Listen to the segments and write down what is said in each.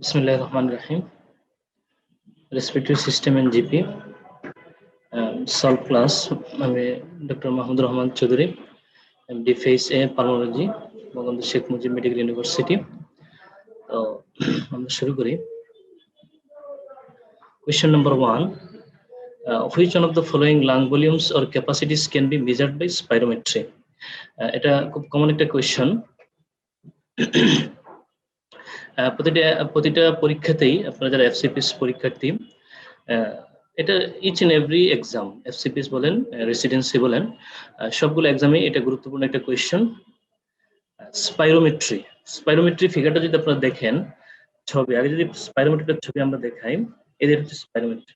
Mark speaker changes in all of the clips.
Speaker 1: Bismillah Rahman Rahim. Respiratory System and GP. Solve class. আমি doctor Mahmudur Rahman Chowdhury, MD Phase A Pulmonology, Bangabandhu Sheikh Mujib medical university. তো আমরা শুরু করি। Question number 1. Which one of the following lung volumes or capacities can be measured by spirometry? এটা খুব common একটা question. প্রতিটা পরীক্ষাতেই আপনারা যারা এফসিপিএস পরীক্ষার্থী, এটা each and every exam, FCPS বলেন, রেসিডেন্সি বলেন, সবগুলো এক্সামে এটা গুরুত্বপূর্ণ একটা কোয়েশ্চন। স্পাইরোমেট্রি ফিগারটা যদি আপনারা দেখেন, ছবি আগে যদি স্পাইরোমেট্রিটার ছবি আমরা দেখাই, এদের হচ্ছে spirometry.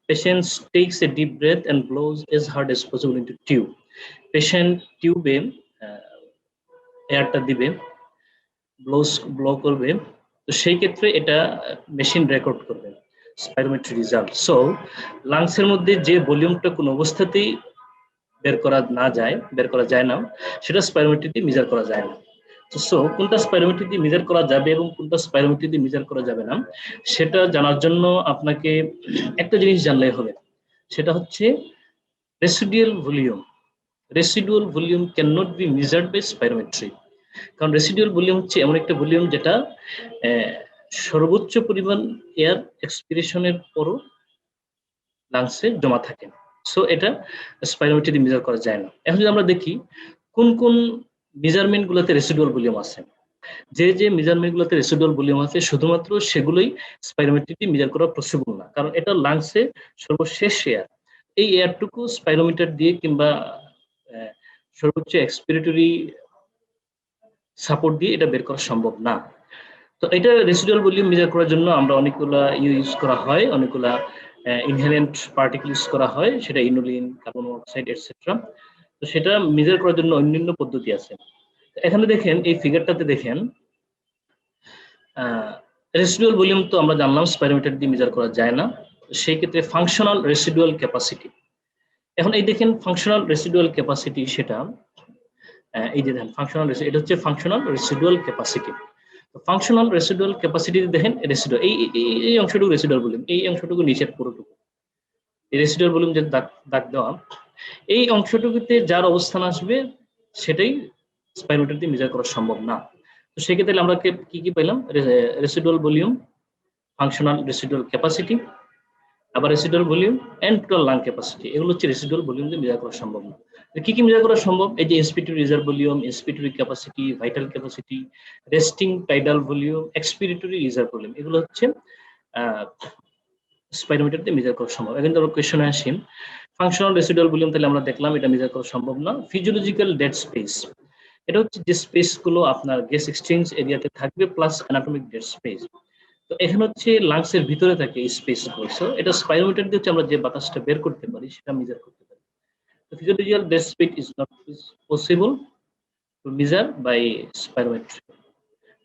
Speaker 1: Patient takes a deep breath and blows as hard as possible into tube. Patient টিউবে এয়ারটা দিবে, ব্লো করবে, তো সেই ক্ষেত্রে এটা মেশিন রেকর্ড করবে স্পাইরোমেট্রি রেজাল্ট। সো লাংসের মধ্যে যে ভলিউমটা কোনো অবস্থাতেই বের করা যায় না, সেটা স্পাইরোমেট্রি দিয়ে মেজার করা যায় না। সো কোনটা স্পাইরোমেট্রি দিয়ে মেজার করা যাবে এবং কোনটা স্পাইরোমেট্রি দিয়ে মেজার করা যাবে না, সেটা জানার জন্য আপনাকে একটা জিনিস জানলেই হবে, সেটা হচ্ছে residual volume can not be measured by spirometry. কারণ রেসিডুয়াল ভলিউম হচ্ছে এমন একটা ভলিউম যেটা সর্বোচ্চ পরিমাণ এয়ার এক্সপিরেশনের পরও লাংসে জমা থাকে। সো এটা স্পাইরোমেট্রি দিয়ে মেজার করা যায় না। এখন যদি আমরা দেখি কোন কোন মেজারমেন্ট গুলোতে রেসিডুয়াল ভলিউম আছে, যে মেজারমেন্ট গুলোতে রেসিডুয়াল ভলিউম আছে শুধুমাত্র সেগুলোই স্পাইরোমেট্রি দিয়ে মেজার করা পসিবল না, কারণ এটা লাংসে সর্বশেষ এয়ার। এই এয়ারটুকু স্পাইরোমিটার দিয়ে কিংবা সর্বোচ্চ এক্সপিরেটরি সাপোর্ট দিয়ে এটা বের করা সম্ভব না। তো এটা রেসিডুয়াল ভলিউম মেজার করার জন্য আমরা অনেকগুলা ইউজ করা হয়, অনেকগুলা ইনহেলেন্ট পার্টিকেল ইউজ করা হয়, সেটা ইনোলিন, কার্বন মনোক্সাইড এটসেট্রা। তো সেটা মেজার করার জন্য অন্যান্য পদ্ধতি আছে। এখানে দেখেন, এই ফিগারটাতে দেখেন, রেসিডুয়াল ভলিউম তো আমরা জানলাম স্পাইরোমিটার দিয়ে মেজার করা যায় না, সেই ক্ষেত্রে ফাংশনাল রেসিডুয়াল ক্যাপাসিটি। এখন এই দেখেন ফাংশনাল রেসিডুয়াল ক্যাপাসিটি, সেটা এই যে দেখেন ফাংশনাল, এটা হচ্ছে functional residual capacity. Functional residual capacity দেখেন, রেসিডুয়াল এই অংশটুকু রেসিডুয়াল ভলিউম, এই অংশটুকু নিচের পুরোটুকু এই রেসিডুয়াল ভলিউম যে দাগ দেওয়া, এই অংশটুকুতে যার অবস্থান আসবে সেটাই স্পাইরোমিটার দিয়ে মেজার করা সম্ভব না। তো সেক্ষেত্রে আমরা কি পেলাম, residual volume, functional residual capacity, আবার residual volume and total lung capacity. এগুলো হচ্ছে রেসিডুয়াল ভলিউম দিয়ে মেজার করা সম্ভব না। কি মেজার করা সম্ভব? এই যে inspiratory reserve volume, inspiratory capacity, vital capacity, resting tidal volume, expiratory reserve volume, এগুলো হচ্ছে স্পাইরোমিটার দিয়ে মেজার করা সম্ভব। এখন আমরা কোয়েশ্চনে আসি, ফাংশনাল রেসিডুয়াল ভলিউম তাহলে আমরা দেখলাম এটা মেজার করা সম্ভব না। ফিজিওলজিক্যাল ডেড স্পেস, এটা হচ্ছে যে স্পেস গুলো আপনার গ্যাস এক্সচেঞ্জ এরিয়াতে থাকবে প্লাস অ্যানাটমিক ডেড স্পেস। তো এখানে হচ্ছে লাংসের ভিতরে থাকে এই স্পেস গুলো। সো এটা স্পাইরোমিটার দিয়ে হচ্ছে আমরা যে বাতাসটা বের করতে পারি সেটা মেজার করতে পারি। তো physiological dead space is not possible to measure by spirometry.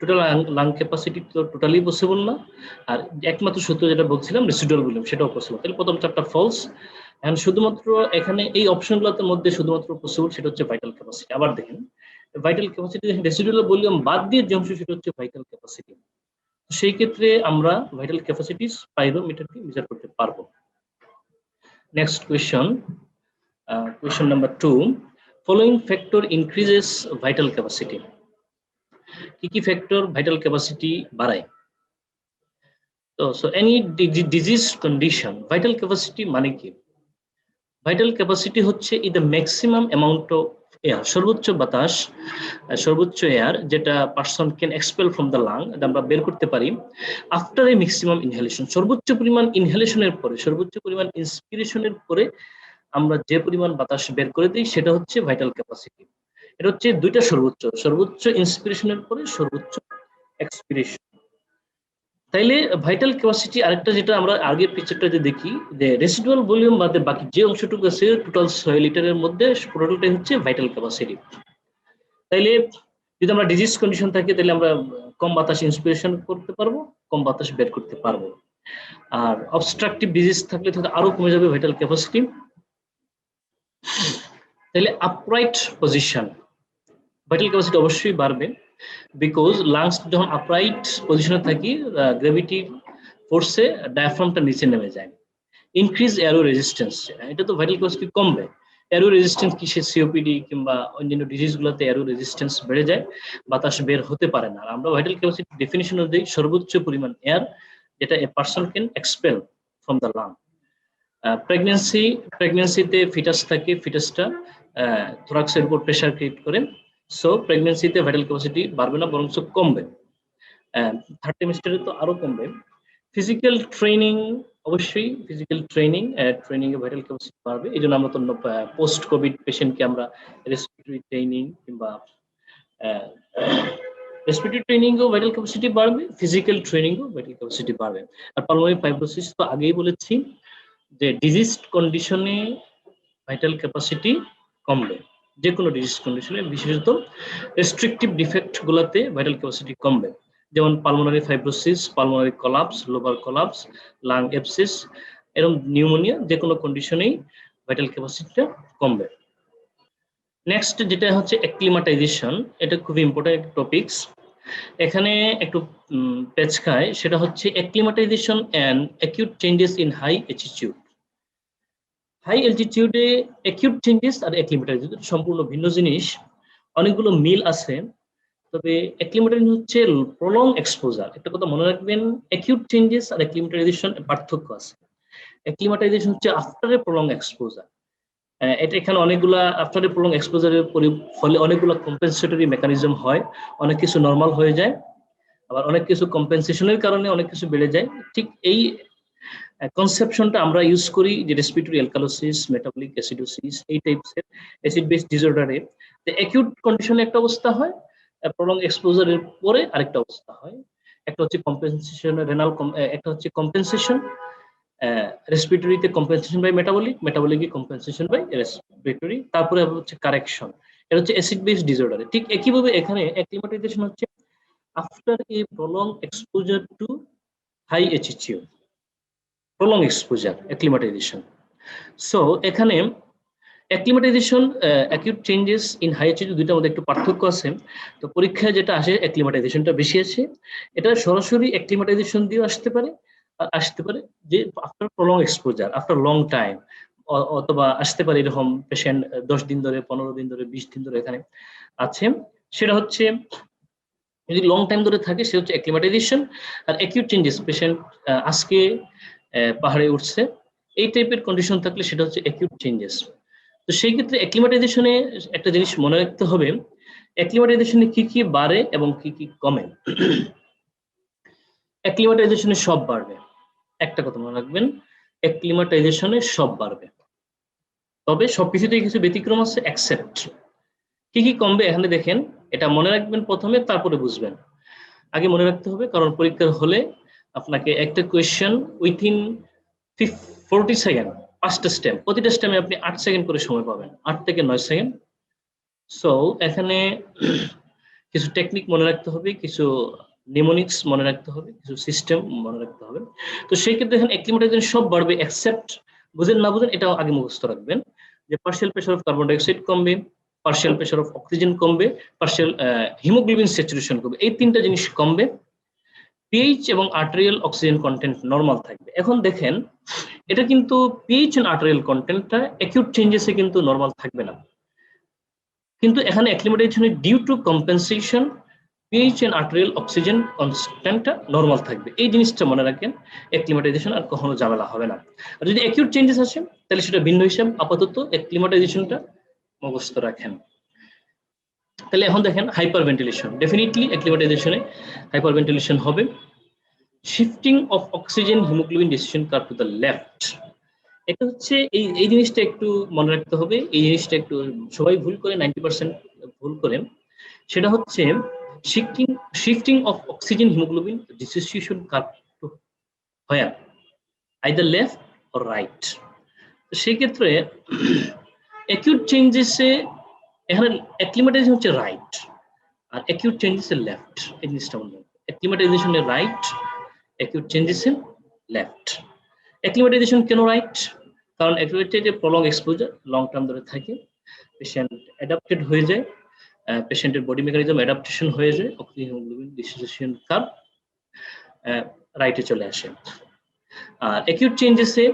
Speaker 1: Total lung capacity তো টোটালি পসিবল না, আর একমাত্র সূত্র যেটা বলছিলাম রেসিডুয়াল ভলিউম, সেটাও পসিবল। তাহলে প্রথম চ্যাপ্টার ফলস। এখন শুধুমাত্র এখানে এই অপশনগুলোর মধ্যে শুধুমাত্র পসিবল সেটা হচ্ছে ভাইটাল ক্যাপাসিটি। আবার দেখেন ভাইটাল ক্যাপাসিটি, রেসিডুয়াল ভলিউম বাদ দিয়ে যে অংশ সেটা হচ্ছে ভাইটাল ক্যাপাসিটি। সেই ক্ষেত্রে আমরা ভাইটাল ক্যাপাসিটি স্পাইরোমিটার দিয়ে মেজার করতে পারবো। Next question, question number 2, following factor increases vital capacity. কি ফ্যাক্টর ভাইটাল ক্যাপাসিটি বাড়ায়? তো so any disease condition, vital capacity মানে কি? ভাইটাল ক্যাপাসিটি হচ্ছে the maximum amount of air, সর্বোচ্চ বাতাস, সর্বোচ্চ এয়ার যেটা person can expel from the lung, আমরা বের করতে পারি আফটার এ ম্যাক্সিমাম ইনহেলেশন। সর্বোচ্চ পরিমাণ ইনহেলেশনের পরে, সর্বোচ্চ পরিমাণ ইন্সপিরেশনের পরে আমরা যে পরিমাণ বাতাস বের করে দিই সেটা হচ্ছে ভাইটাল ক্যাপাসিটি। এটা হচ্ছে দুইটা সর্বোচ্চ ইন্সপিরেশনের পরে সর্বোচ্চ এক্সপিরেশন। তাইলে ভাইটাল ক্যাপাসিটি আরেকটা যেটা আমরা আগের পিকচারটাতে দেখি, যে রেসিডুয়াল ভলিউম বাদে বাকি যে অংশটুকু আছে টোটাল 6 লিটারের মধ্যে পুরোটাই হচ্ছে ভাইটাল ক্যাপাসিটি। তাইলে যদি আমরা ডিজিজ কন্ডিশন থাকে তাহলে আমরা কম বাতাস ইন্সপিরেশন করতে পারবো, কম বাতাস বের করতে পারবো। আর অবস্ট্রাকটিভ ডিজিজ থাকলে তাহলে আরো কমে যাবে ভাইটাল ক্যাপাসিটি। তাহলে আপরাইট পজিশন, ভাইটাল ক্যাপাসিটি অবশ্যই বাড়বে। বিকজ লাংস যখন আপরাইট পজিশনে থাকি গ্র্যাভিটি ফোর্সে ডায়াফ্রামটা নিচে নেমে যায়। ইনক্রিজ এয়ারো রেজিস্ট্যান্স, এটা তো ভাইটাল ক্যাপাসিটি কমবে। এয়ারো রেজিস্ট্যান্স কিসে, সিওপিডি কিংবা অন্যান্য ডিজিজগুলোতে এয়ারো রেজিস্ট্যান্স বেড়ে যায়, বাতাস বের হতে পারে না। আর আমরা ভাইটাল ক্যাপাসিটি ডেফিনিশন অনুযায়ী সর্বোচ্চ পরিমাণ এয়ার যেটা a person can expel from the lung. প্রেগন্যান্সিতে ফিটাস থাকে, ফিটাসটা থোরাক্সের উপর প্রেশার ক্রিয়েট করে, সো প্রেগন্যান্সিতে ভাইটাল ক্যাপাসিটি বাড়বে না, বরং কমবে। থার্ড ট্রাইমেস্টারে তো আরো কমবে। ফিজিক্যাল ট্রেনিং, অবশ্যই ফিজিক্যাল ট্রেনিং এ ভাইটাল ক্যাপাসিটি বাড়বে। এই জন্য আমরা তো পোস্ট কোভিড পেশেন্টকে আমরা রেসপিরেটরি ট্রেনিং কিংবা রেসপিরেটরি ট্রেনিংও ভাইটাল ক্যাপাসিটি বাড়বে, ফিজিক্যাল ট্রেনিংও ভাইটাল ক্যাপাসিটি বাড়বে। আর পালমোনারি ফাইব্রোসিস তো আগেই বলেছি যে ডিজিজ কন্ডিশনে ভাইটাল ক্যাপাসিটি কমবে, যে কোনো ডিজিজ কন্ডিশনে, বিশেষত রেস্ট্রিকটিভ ডিফেক্ট গুলাতে ভাইটাল ক্যাপাসিটি কমবে, যেমন pulmonary fibrosis, pulmonary collapse, lobar collapse, lung এপসিস, এরকম নিউমোনিয়া, যে কোনো কন্ডিশনেই ভাইটাল ক্যাপাসিটিটা কমবে। নেক্সট যেটা হচ্ছে অ্যাক্লিমাটাইজেশন, এটা খুবই ইম্পর্টেন্ট একটা টপিকস। এখানে একটু পেচ খায়, সেটা হচ্ছে acclimatization and acute changes in high attitude. High অ্যালটিটিউডে অ্যাকিউট চেঞ্জেস আর অ্যাক্লিমাটাইজেশন সম্পূর্ণ ভিন্ন জিনিস, অনেকগুলো মিল আছে। তবে অ্যাক্লিমাটাইজেশন হচ্ছে প্রলং এক্সপোজার। একটা কথা মনে রাখবেন, অ্যাকিউট চেঞ্জেস আর অ্যাক্লিমাটাইজেশন পার্থক্য আছে। অ্যাক্লিমাটাইজেশন হচ্ছে আফটার এ প্রলং এক্সপোজার। এটা এখানে অনেকগুলা আফটার এ প্রলং এক্সপোজারের ফলে অনেকগুলো কম্পেনসেটরি মেকানিজম হয়, অনেক কিছু নর্মাল হয়ে যায়, আবার অনেক কিছু কম্পেনসেশনের কারণে অনেক কিছু বেড়ে যায়। ঠিক এই কনসেপশনটা আমরা ইউজ করি যে রেসপিরেটরি অ্যালকালোসিস, মেটাবলিক অ্যাসিডোসিস, এই টাইপসের অ্যাসিড বেস ডিসঅর্ডারে অ্যাকিউট কন্ডিশনে একটা অবস্থা হয়, প্রলং এক্সপোজারের পরে আরেকটা অবস্থা হয়। একটা হচ্ছে কম্পেনসেশন রেনাল, একটা হচ্ছে কম্পেনসেশন রেসপিরেটরিতে, কম্পেনসেশন বাই মেটাবলিক, মেটাবলিকে কম্পেনসেশন বাই রেসপিরেটরি, তারপরে হচ্ছে কারেকশন। এটা হচ্ছে অ্যাসিড বেস ডিসঅর্ডারে। ঠিক একইভাবে এখানে অ্যাক্লিমাটাইজেশন হচ্ছে after a prolong exposure to high attitude, prolong exposure acclimatization. So এখানে acclimatization, acute changes in high attitude, দুইটার মধ্যে একটু পার্থক্য আছে। তো পরীক্ষায় যেটা আসে অ্যাক্লিমাটাইজেশনটা বেশি আছে। এটা সরাসরি অ্যাক্লিমাটাইজেশন দিয়ে আসতে পারে, আসতে পারে যে after prolong exposure, after long time, অথবা আসতে পারে এরকম পেশেন্ট 10 দিন ধরে, 15 দিন ধরে, 20 দিন ধরে এখানে আছে। সেটা হচ্ছে যদি লং টাইম ধরে থাকে, সে হচ্ছে অ্যাক্লিমাটাইজেশন। আর অ্যাকিউট চেঞ্জেস, পেশেন্ট আজকে পাহাড়ে উঠছে, এই টাইপের কন্ডিশন থাকলে সেটা হচ্ছে অ্যাকিউট চেঞ্জেস। তো সেই ক্ষেত্রে অ্যাক্লিমাটাইজেশনে একটা জিনিস মনে রাখতে হবে, অ্যাক্লিমাটাইজেশনে কি কি বাড়ে এবং কি কি কমে। অ্যাক্লিমাটাইজেশনে সব বাড়বে, একটা কথা মনে রাখবেন, অ্যাক্লিমাটাইজেশনে সব বাড়বে, তবে সবকিছুতেই কিছু ব্যতিক্রম আছে, অ্যাকসেপ্ট। কি কি কমবে এখানে দেখেন, এটা মনে রাখবেন প্রথমে, তারপরে বুঝবেন। আগে মনে রাখতে হবে, কারণ পরীক্ষার হলে আপনাকে একটা কোয়েশ্চেন উইথিন 40 সেকেন্ড, 5টা স্টেপ, প্রতিটা স্টেপে আপনি 8 সেকেন্ড করে সময় পাবেন, 8 থেকে 9 সেকেন্ড। সো এখানে কিছু টেকনিক মনে রাখতে হবে, কিছু নিমোনিক্স মনে রাখতে হবে, কিছু সিস্টেম মনে রাখতে হবে। তো সেই ক্ষেত্রে এখানে অ্যাক্লিমাটাইজেশন সব বাড়বে, এক্সেপ্ট, বুঝেন না বুঝেন এটাও আগে মুখস্থ রাখবেন, যে partial pressure of carbon dioxide কমবে, পার্শিয়াল প্রেশার অফ অক্সিজেন কমবে, পার্শিয়াল হিমোগ্লোবিন স্যাচুরেশন কমবে, এই 3টা জিনিস কমবে। পিএইচ এবং আর্টেরিয়াল অক্সিজেন কন্টেন্ট নরমাল থাকবে। এখন দেখেন, এটা কিন্তু পিএইচ এন্ড আর্টেরিয়াল কন্টেন্টটা অ্যাকিউট চেঞ্জেসে কিন্তু নরমাল থাকবে না, কিন্তু এখানে অ্যাক্লিমাটাইজেশনে due to compensation pH and arterial oxygen কনস্ট্যান্টটা নরমাল থাকবে। এই জিনিসটা মনে রাখেন, অ্যাক্লিমাটাইজেশন আর কখনো ঝামেলা হবে না। আর যদি অ্যাকিউট চেঞ্জেস আসে তাহলে সেটা ভিন্ন হিসাব, আপাতত অ্যাক্লিমাটাইজেশনটা মুখস্থ রাখেন। তাহলে এখন দেখেন হাইপার ভেন্টিলেশন, ডেফিনেটলি অ্যাক্লিমাটাইজেশনে হাইপার ভেন্টিলেশন হবে। Shifting of oxygen haemoglobin decision curve to the left, এটা হচ্ছে এই জিনিসটা একটু মনে রাখতে হবে। এই জিনিসটা একটু সবাই ভুল করে, 90% ভুল করেন। সেটা হচ্ছে shifting of oxygen haemoglobin dissociation curve to where, either left or right. সেই ক্ষেত্রে অ্যাকিউট চেঞ্জেসে এখানে অ্যাক্লিমাটাইজেশন হচ্ছে রাইট, আর অ্যাকিউট চেঞ্জেসে লেফট। এই জিনিসটা মনে রাখবেন, অ্যাক্লিমাটাইজেশনে রাইট, অ্যাকিউট চেঞ্জেসে লেফট। অ্যাক্লিমাটাইজেশন কেন রাইট? কারণ অ্যাক্লিমাটাইজেশনে প্রলং এক্সপোজার লং টার্ম ধরে থাকে, পেশেন্ট অ্যাডাপ্টেড হয়ে যায়, পেশেন্টের বডি মেকানিজম অ্যাডাপ্টেশন হয়ে যায়, অক্সিজেন হিমোগ্লোবিন ডিস্ট্রিবিউশন কার্ভ রাইটে চলে আসে। আর অ্যাকিউট চেঞ্জেসে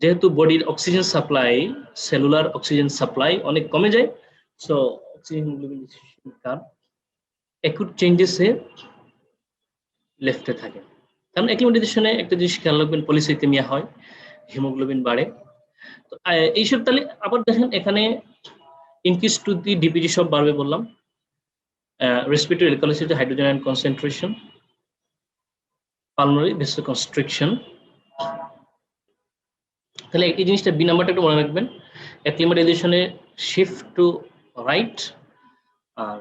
Speaker 1: যেহেতু বডির oxygen supply, cellular oxygen supply অনেক কমে যায়, so oxygen haemoglobin distribution curve acute চেঞ্জেসে লেফটে থাকে। কারণ অ্যাক্লিমেটাইজেশনে একটা জিনিস খেয়াল রাখবেন, পলিসাইথেমিয়া হয়, হিমোগ্লোবিন বাড়ে। তো এইসব তাহলে আবার দেখেন এখানে ইনক্রিজ টু দি ডিপিজি সব বাড়বে বললাম, respiratory alkalinity, hydrogen ion concentration, pulmonary vasoconstriction. তাহলে এই জিনিসটা বি নাম্বারটা একটু মনে রাখবেন, অ্যাক্লিমেটাইজেশনে শিফট টু রাইট আর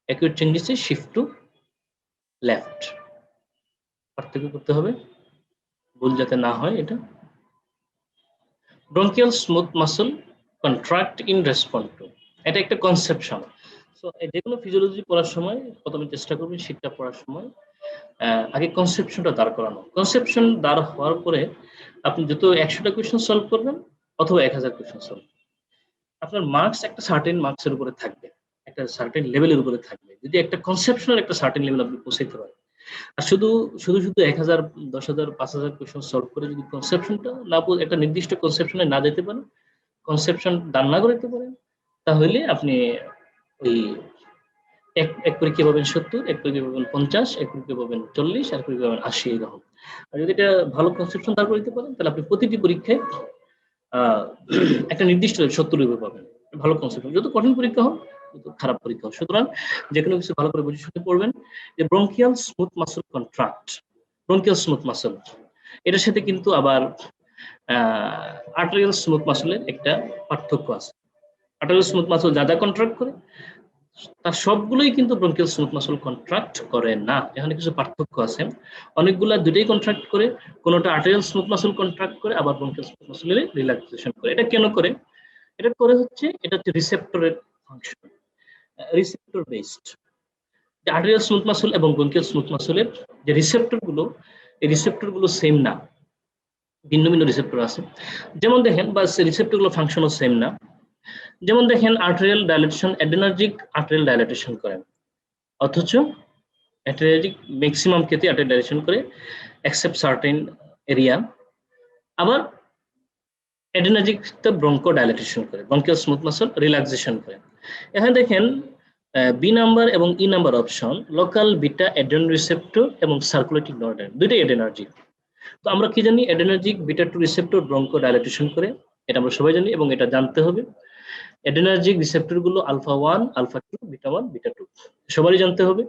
Speaker 1: অ্যাকিউট চেঞ্জেসে শিফট টু লেফট। পার্থক্য করতে হবে, ভুল যাতে না হয় এটা। Bronchial smooth muscle contract in response to, এটা একটা কনসেপশন। সো যে কোনো ফিজিওলজি পড়ার সময় প্রথমে চেষ্টা করবেন শীটটা পড়ার সময় আগে কনসেপশনটা দাঁড় করানো। কনসেপশন দাঁড় হওয়ার পরে আপনি যত 100টা কোয়েশ্চেন সলভ করবেন অথবা 1000 কোয়েশ্চেন সলভ, আপনার মার্কস একটা সার্টেন মার্কসের উপরে থাকবে, একটা সার্টেন লেভেলের উপরে থাকবে যদি একটা কনসেপশনের একটা সার্টেন লেভেল আপনি পৌঁছাইতে পারেন। আর শুধু 1000, 10,000, 5,000 কোয়েশ্চেন সলভ করে যদি কনসেপশনটা না একটা নির্দিষ্ট কনসেপশনে না যেতে পারেন, কনসেপশন দান না করতে পারেন, তাহলে আপনি ওই এক পরীক্ষা পাবেন 70, এক পরীক্ষা পাবেন 50, এক পরীক্ষা পাবেন 40, আর পরীক্ষা পাবেন 80 এরকম। আর যদি এটা ভালো কনসেপশন দাঁড় করতে পারেন তাহলে আপনি প্রতিটি পরীক্ষায় একটা নির্দিষ্ট 70 উপরে পাবেন। ভালো কনসেপশন, যত কঠিন পরীক্ষা হোক তত খারাপ পরীক্ষা হোক। সুতরাং যে কোনো কিছু ভালো করে বুঝে শুনে পড়বেন। যে bronchial smooth muscle contract, bronchial smooth muscle, এটার সাথে কিন্তু আবার আর্টেরিয়াল স্মুথ মাসলের একটা পার্থক্য আছে। আর্টেরিয়াল স্মুথ মাসল যা যা কন্ট্রাক্ট করে তার সবগুলোই কিন্তু ব্রঙ্কিয়াল স্মুথ মাসল কন্ট্রাক্ট করে না, এখানে কিছু পার্থক্য আছে। অনেকগুলা দুটোই কন্ট্রাক্ট করে, কোনোটা আর্টেরিয়াল স্মুথ মাসল কন্ট্রাক্ট করে, আবার ব্রঙ্কিয়াল স্মুথ মাসলের রিল্যাক্সেশন করে। এটা কেন করে? এটা করে হচ্ছে এটা হচ্ছে রিসেপ্টরের function, receptor based. Arterial smooth muscle এবং ব্রঙ্কিয়াল স্মুথ মাসলের যে রিসেপ্টর গুলো, এই রিসেপ্টর গুলো সেম না, ভিন্ন ভিন্ন রিসেপ্টর আছে। যেমন দেখেন, বা রিসেপ্টর গুলো ফাংশনও সেম না। যেমন দেখেন arterial dilatation, adrenergic arterial dilatation করে, অথচ অ্যাড্রেনার্জিক ম্যাক্সিমাম ক্ষেত্রে আর্টেরিয়াল ডাইলেটেশন করে এক্সেপ্ট সার্টেন এরিয়া। আবার অ্যাডেনার্জিকটা ব্রঙ্কো ডাইলেটেশন করে, ব্রঙ্কিয়াল স্মুথ মাসল রিল্যাক্সেশন করে। এখানে দেখেন বি নাম্বার এবং E number option local beta adrenoceptor এবং সার্কুলেটিং নর্ডেন দুইটাই অ্যাডেনার্জিক। তো আমরা কি জানি? Adrenergic beta 2 receptor broncho dilatation করে, এটা আমরা সবাই জানি এবং এটা জানতে হবে। অ্যাডেনার্জিক রিসেপ্টর গুলো আলফা 1, আলফা 2, বিটা 1, বিটা 2 সবারই জানতে হবে।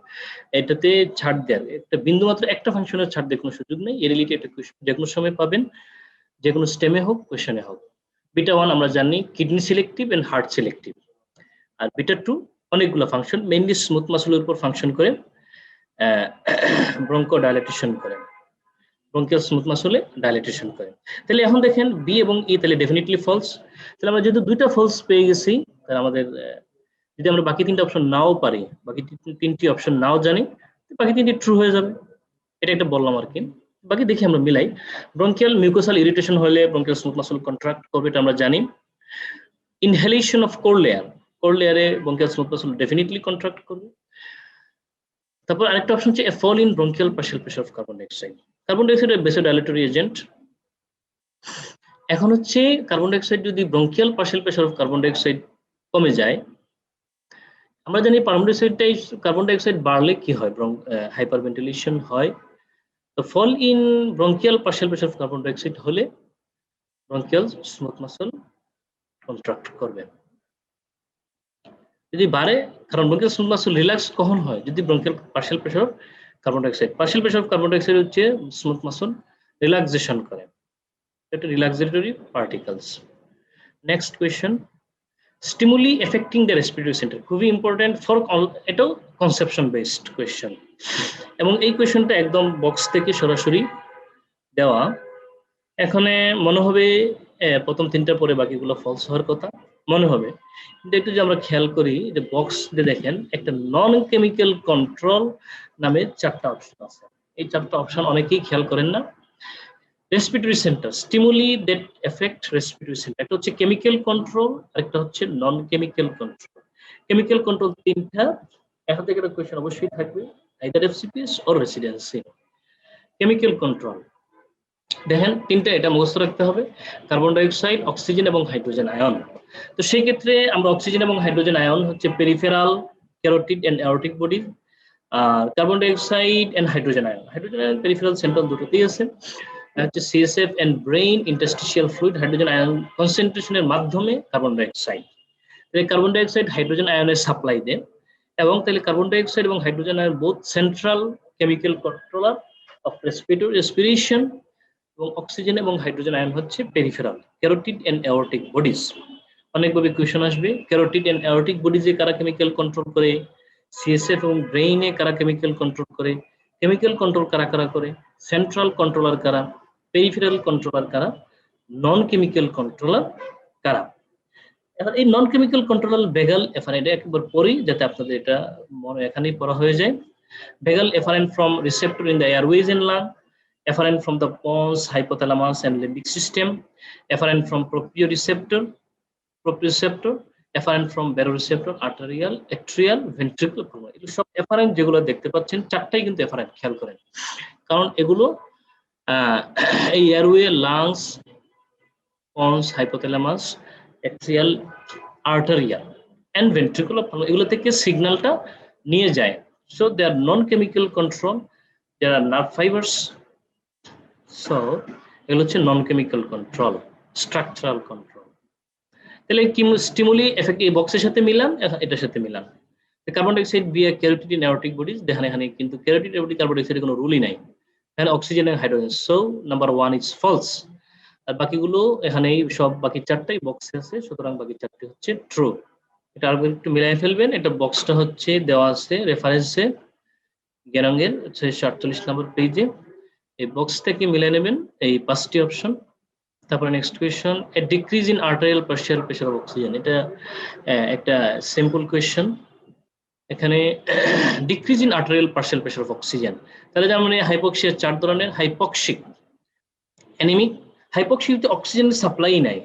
Speaker 1: এটাতে ছাড় দেওয়ার একটা বিন্দু মাত্র একটা ফাংশনের ছাড় দেওয়ার কোনো সুযোগ নেই। এর রিলেটেড যে কোনো সময় পাবেন, যে কোনো স্টেমে হোক, কোয়েশনে হোক। বিটা 1 আমরা জানি kidney selective and heart selective, আর বিটা 2 অনেকগুলো ফাংশন, মেইনলি স্মুথ মাসলের উপর ফাংশন করে, ব্রঙ্কো ডাইলেটেশন করে, ব্রঙ্কিয়াল স্মুথ মাসলে ডাইলেটেশন করে। তাহলে এখন দেখেন বি এবং ই তাহলে ডেফিনেটলি ফলস। তাহলে আমরা যেহেতু দুইটা ফলস পেয়ে গেছি, তাহলে আমাদের যদি আমরা বাকি তিনটা অপশন নাও পারি, বাকি তিনটি অপশন নাও জানি, বাকি তিনটি ট্রু হয়ে যাবে। এটা একটা বললাম আর কি। বাকি দেখি আমরা মিলাই। ব্রঙ্কিয়াল মিউকোসাল ইরিটেশন হলে ব্রঙ্কিয়াল স্মুথ মাসল কন্ট্রাক্ট করবে, এটা আমরা জানি। Inhalation of core layer, core লেয়ারে bronchial smooth muscle definitely contract করবে। তারপর আরেকটা অপশন হচ্ছে a fall in bronchial partial pressure of carbon dioxide. Carbon dioxide এর বেসোডাইলেটরি এজেন্ট। এখন হচ্ছে কার্বন ডাইঅক্সাইড যদি bronchial partial pressure of carbon dioxide কমে যায়, আমরা জানি কার্বন ডাইঅক্সাইড বাড়লে কি হয়? হাইপারভেন্টিলেশন হয়। তো fall in bronchial partial pressure of carbon dioxide হলে ব্রঙ্কিয়াল স্মুথ মাসল কন্ট্রাক্ট করবে। যদি বাড়ে, কারণ ব্রঙ্কিয়াল স্মুথ মাসল রিল্যাক্স কখন হয়? যদি bronchial partial pressure of carbon dioxide, partial pressure of carbon dioxide হচ্ছে স্মুথ মাসল রিল্যাক্সেশন করে, এটা relaxatory particles. Next question, stimuli affecting the respiratory centre, খুবই ইম্পর্টেন্ট ফর, এটাও কনসেপশন বেসড কোয়েশ্চেন এবং এই কোয়েশ্চেনটা একদম বক্স থেকে সরাসরি দেওয়া। এখানে মনে হবে প্রথম তিনটা পরে বাকিগুলো ফলস হওয়ার কথা মনে হবে, কিন্তু একটু যে আমরা খেয়াল করি যে বক্স দিয়ে দেখেন একটা নন কেমিক্যাল কন্ট্রোল নামে 4টা অপশন আছে। এই 4টা অপশন অনেকেই খেয়াল করেন না। Respiratory centre, stimuli that affect respiratory centre, একটা হচ্ছে কেমিক্যাল কন্ট্রোল আর একটা হচ্ছে non chemical control. Chemical control তিনটা, এখান থেকে একটা কোয়েশ্চেন অবশ্যই থাকবে, either FCPS or residency. Chemical control দেখেন তিনটা, এটা মুখস্থ রাখতে হবে, কার্বন ডাইঅক্সাইড, অক্সিজেন এবং হাইড্রোজেন আয়ন। তো সেই ক্ষেত্রে আমরা অক্সিজেন এবং হাইড্রোজেন আয়ন হচ্ছে peripheral, carotid and aortic body, আর carbon dioxide and hydrogen ion, hydrogen ion peripheral, central দুটোতেই আছে। হচ্ছে CSF and brain interstitial fluid, hydrogen ion কনসেন্ট্রেশনের মাধ্যমে carbon dioxide, carbon dioxide hydrogen আয়নের সাপ্লাই দেয়, এবং তাহলে কার্বন ডাইঅক্সাইড এবং hydrogen ion both central chemical controller of respiration, এবং অক্সিজেন এবং হাইড্রোজেন আয়ন হচ্ছে peripheral, carotid and aortic bodies. অনেকভাবে কোয়েশ্চেন আসবে, ক্যারোটিড এন্ড অ্যারোটিক বডিজে কারা কেমিক্যাল কন্ট্রোল করে, সিএসএফ এবং ব্রেইনে কারা কেমিক্যাল কন্ট্রোল করে, কেমিক্যাল কন্ট্রোল কারা কারা করে, সেন্ট্রাল কন্ট্রোলার কারা, পেরিফেরাল কন্ট্রোলার কারা, নন কেমিক্যাল কন্ট্রোলার কারা। এখন এই নন কেমিক্যাল কন্ট্রোলার বেগাল এফারেন্ট একবার পড়ি যাতে আপনাদের এটা মনে এখানেই পড়া হয়ে যায়। Vagal afferent from receptor in the airways and lung, efferent from the pons, hypothalamus and limbic system, efferent from proprioceptor, efferent from baroreceptor, arterial, atrial, ventricular, pulmonary। এগুলো সব efferent যেগুলো দেখতে পাচ্ছেন, চারটাই কিন্তু efferent, খেয়াল করেন, কারণ এগুলো এই airway, lungs, pons, hypothalamus, atrial, arterial and ventricular, এগুলো থেকে সিগন্যালটা নিয়ে যায়। So they are non-chemical control, there are nerve fibers, so এগুলো হচ্ছে non chemical control, structural control. তাহলে কি স্টিমুলি এফেক্ট এই বক্সের সাথে মিলান, এটার সাথে মিলান। কার্বন ডাইঅক্সাইড বিয়ে ক্যারোটিড ইন অ্যারোটিক বডিজ, দেখেন এখানে কিন্তু ক্যারোটিড এবং কার্বন ডাইঅক্সাইডের কোনো রুলই নাই, এখানে অক্সিজেন এবং hydrogen. So number 1 is false, আর বাকিগুলো এখানে সব বাকি চারটাই বক্সে আছে, সুতরাং বাকি চারটি হচ্ছে ট্রু। এটা আর একটু মিলাই ফেলবেন, এটা বক্সটা হচ্ছে দেওয়া আছে রেফারেন্সে গ্যারঙ্গের 48 নম্বর পেজে, এই বক্স থেকে মিলে নেবেন এই পাঁচটি অপশন। তারপরে next question, A decrease in arterial partial pressure of oxygen, এটা একটা সিম্পল কোয়েশ্চন। এখানে decrease in arterial partial pressure of oxygen, তাহলে যেমন হাইপক্সিয়া 4 ধরনের, হাইপক্সিক, অ্যানিমিক, হাইপক্সিতে অক্সিজেনের সাপ্লাই নাই,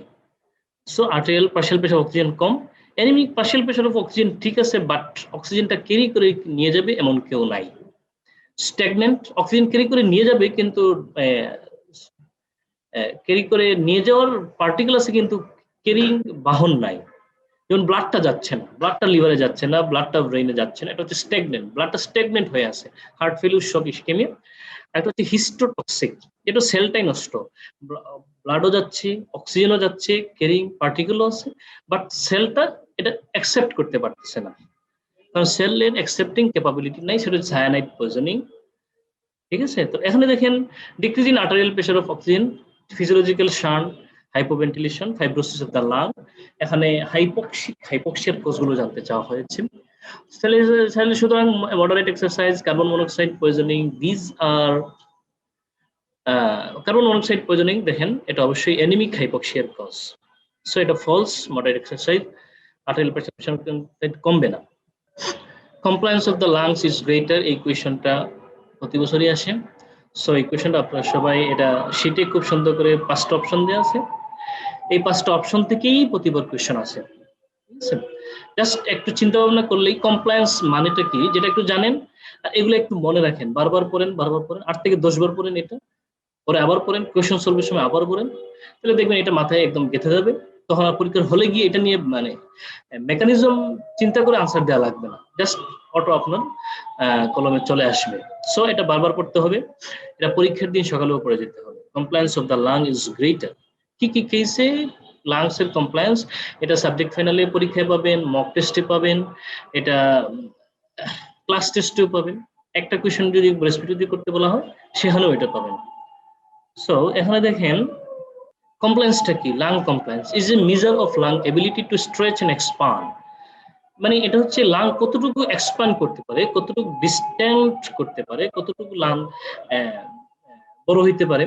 Speaker 1: so arterial partial pressure of oxygen com. Anaemic partial pressure of oxygen ঠিক আছে, বাট অক্সিজেনটা ক্যারি করে নিয়ে যাবে এমন কেউ নাই। স্ট্যাগনেন্ট, অক্সিজেন ক্যারি করে নিয়ে যাবে কিন্তু ক্যারি করে নিয়ে যাওয়ার পার্টিকেল আছে কিন্তু ক্যারিং বাহন নাই, যেমন ব্লাডটা যাচ্ছে না, ব্লাডটা লিভারে যাচ্ছে না, ব্লাডটা ব্রেইনে যাচ্ছে না, এটা হচ্ছে স্ট্যাগনেন্ট, ব্লাডটা স্ট্যাগনেন্ট হয়ে আছে, হার্ট ফেলিউর, শক, ইসকেমিয়া। একটা হচ্ছে হিস্টোটক্সিক, এটা সেলটাই নষ্ট, ব্লাডও যাচ্ছে, অক্সিজেনও যাচ্ছে, ক্যারিং পার্টিকেলও আছে, বাট সেলটা এটা অ্যাকসেপ্ট করতে পারতেছে না, কারণ সেলের অ্যাকসেপ্টিং ক্যাপাবিলিটি নাই, সেটা হচ্ছে সায়ানাইড পয়জনিং। ঠিক আছে, তো এখানে দেখেন decrease in arterial pressure of oxygen, physiological shunt, hypoventilation, fibrosis of the lung. এখানে হাইপক্সিয়ার কোষগুলো জানতে চাওয়া হয়েছে। সুতরাং moderate exercise, carbon monoxide poisoning, these are carbon monoxide poisoning, দেখেন এটা অবশ্যই অ্যানিমিক হাইপক্সিয়ার কজ, সো এটা false. Moderate exercise arterial pressure কমবে না। Compliance of the lungs is greater, এই কোয়েশনটা প্রতি বছরই আসে। সো এই কোয়েশনটা আপনারা সবাই, এটা শীটে খুব সুন্দর করে 5টা অপশন দেওয়া আছে, এই 5টা অপশন থেকেই প্রতিবার কোয়েশন আছে। ঠিক আছে, জাস্ট একটু চিন্তা ভাবনা করলেই কমপ্লায়েন্স মানেটা কি যেটা একটু জানেন, আর এগুলো একটু মনে রাখেন, বারবার পড়েন, 8 থেকে 10 বার পড়েন, এটা পরে আবার পড়েন, কোয়েশন সলভের সময় আবার পড়েন, তাহলে দেখবেন এটা মাথায় একদম গেঁথে যাবে। তখন আর পরীক্ষার হলে গিয়ে এটা নিয়ে মানে মেকানিজম চিন্তা করে আনসার দেওয়া লাগবে না, জাস্ট অটো আপনার কলমে চলে আসবে। সো এটা বারবার পড়তে হবে, এটা পরীক্ষার দিন সকালেও পড়ে যেতে হবে। Compliance of the lung is greater, কি কি কেসে লাংস এর কমপ্লায়েন্স, এটা সাবজেক্ট ফাইনালে পরীক্ষায় পাবেন, মক টেস্টে পাবেন, এটা ক্লাস টেস্টেও পাবেন, একটা কোয়েশন যদি রেসপিরেটরি করতে বলা হয় সেখানেও এটা পাবেন। সো এখানে দেখেন কমপ্লায়েন্সটা কি, lung compliance is a measure of lung ability to stretch and expand, মানে এটা হচ্ছে লাং কতটুকু এক্সপান্ড করতে পারে, কতটুকু ডিস্টেন্ট করতে পারে, কতটুকু লাং বড় হইতে পারে,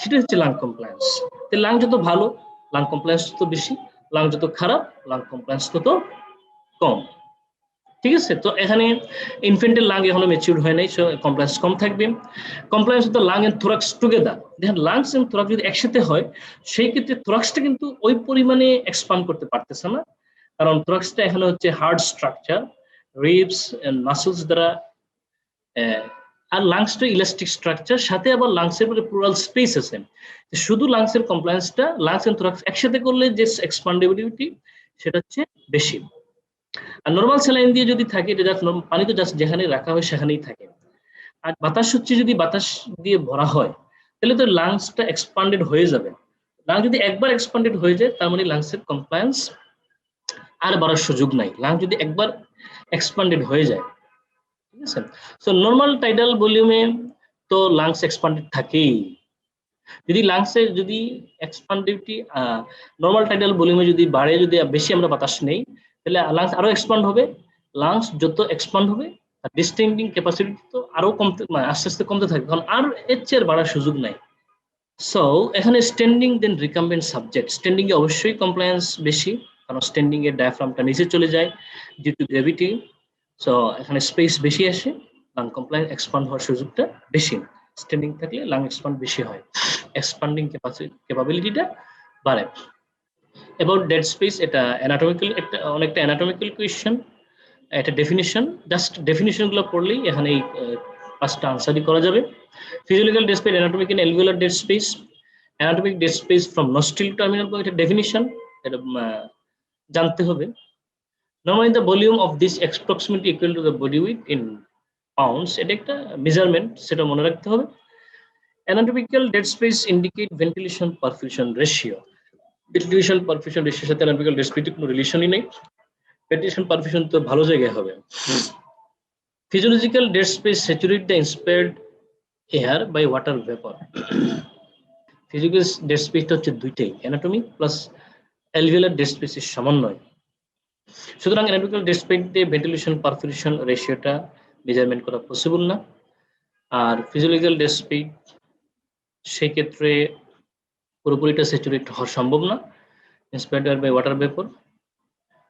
Speaker 1: সেটা হচ্ছে লাং কমপ্লায়েন্স। তো লাং যত ভালো লাং কমপ্লায়েন্স তত বেশি, লাং যত খারাপ লাং কমপ্লায়েন্স তত কম। ঠিক আছে, তো এখানে ইনফেন্টের লাং এখনো ম্যাচিউর হয় নাই, সো কমপ্লায়েন্স কম থাকবে। Compliance of the lung and thorax together, দেখেন লাংস এন্ড থোরাক্স যদি একসাথে হয় সেই ক্ষেত্রে থোরাক্সটা কিন্তু ওই পরিমাণে এক্সপান্ড করতে পারতেছে না, কারণ থোরাক্সটা এখানে হচ্ছে hard structure, ribs and muscles দ্বারা, আর লাংসটা ইলাস্টিক স্ট্রাকচার, সাথে আবার লাংসের মধ্যে প্লুরাল স্পেস আছে। শুধু লাংসের কমপ্লায়েন্সটা লাংস এন্ড থোরাক্স একসাথে করলে যে এক্সপান্ডেবিলিটি সেটা হচ্ছে বেশি। আর নর্মাল স্যালাইন দিয়ে যদি থাকে, এটা জাস্ট পানি তো জাস্ট যেখানে রাখা হয় সেখানেই থাকে। আর বাতাস হচ্ছে যদি বাতাস দিয়ে ভরা হয় তাহলে তো লাংসটা এক্সপান্ডেড হয়ে যাবে। লাংস যদি একবার এক্সপান্ডেড হয়ে যায় তার মানে লাংসের কমপ্লায়েন্স আর বাড়ার সুযোগ নাই। লাংস যদি একবার এক্সপান্ডেড হয়ে যায়, ঠিক আছে। সো নর্মাল টাইডাল ভলিউমে তো লাংস এক্সপান্ডেড থাকেই। যদি লাংসের যদি এক্সপান্ডিভিটি নর্মাল টাইডাল ভলিউমে যদি বাড়ে, যদি বেশি আমরা বাতাস নেই, তাহলে লাংস আরো এক্সপান্ড হবে। লাংস যত এক্সপান্ড হবে ডিস্টেন্ডিং ক্যাপাসিটি তো আরো কমতে, আস্তে আস্তে কমতে থাকবে, কারণ আর এর চেয়ে বাড়ার সুযোগ নাই। সো এখানে স্ট্যান্ডিং দেন রিকাম্বেন্ট সাবজেক্ট, স্ট্যান্ডিং এ অবশ্যই কমপ্লায়েন্স বেশি, কারণ স্ট্যান্ডিং এর ডায়াফ্রামটা নিচে চলে যায় ডিউ টু গ্র্যাভিটি। সো এখানে স্পেস বেশি আসে, লাং কমপ্লায়েন্স এক্সপান্ড হওয়ার সুযোগটা বেশি। স্ট্যান্ডিং থাকলে লাং এক্সপান্ড বেশি হয়, এক্সপান্ডিং ক্যাপাবিলিটিটা বাড়ে। অ্যাবাউট ডেড স্পেস, এটা অ্যানাটমিক্যাল, একটা অনেকটা অ্যানাটমিক্যাল কোয়েশ্চেন। এটা ডেফিনিশন, জাস্ট ডেফিনিশনগুলো পড়লেই এখানে এই পাঁচটা আনসারই করা যাবে। Physiological dead space, anatomic and alveolar dead space. Anatomic dead space from nostril to terminal point, এটা ডেফিনিশন, এটা জানতে হবে। Normally the volume of this approximately equal to the body weight in pounds, এটা একটা মেজারমেন্ট, সেটা মনে রাখতে হবে। Anatomical dead space indicate ventilation perfusion ratio. Ventilation perfusion ratio সাথে anatomical dead space কোনো রিলেশনই নেই। ventilation perfusion তো ভালো জায়গায় হবে। Physiological dead space saturate the inspired air by water vapor. Physical dead space হচ্ছে দুইটাই, anatomy plus alveolar dead space এর সমন্বয়। সুতরাং অ্যানাটমিক্যাল ডেড স্পেস দিয়ে ভেন্টিলেশন পারফিউশন রেশিওটা মেজারমেন্ট করা পসিবল না। আর ফিজিওলজিক্যাল ডেড স্পেস সেই ক্ষেত্রে পুরোপুরিটা স্যাচুরেট হওয়া সম্ভব না, ইন্সপায়ার্ড বাই ওয়াটার ভেপর।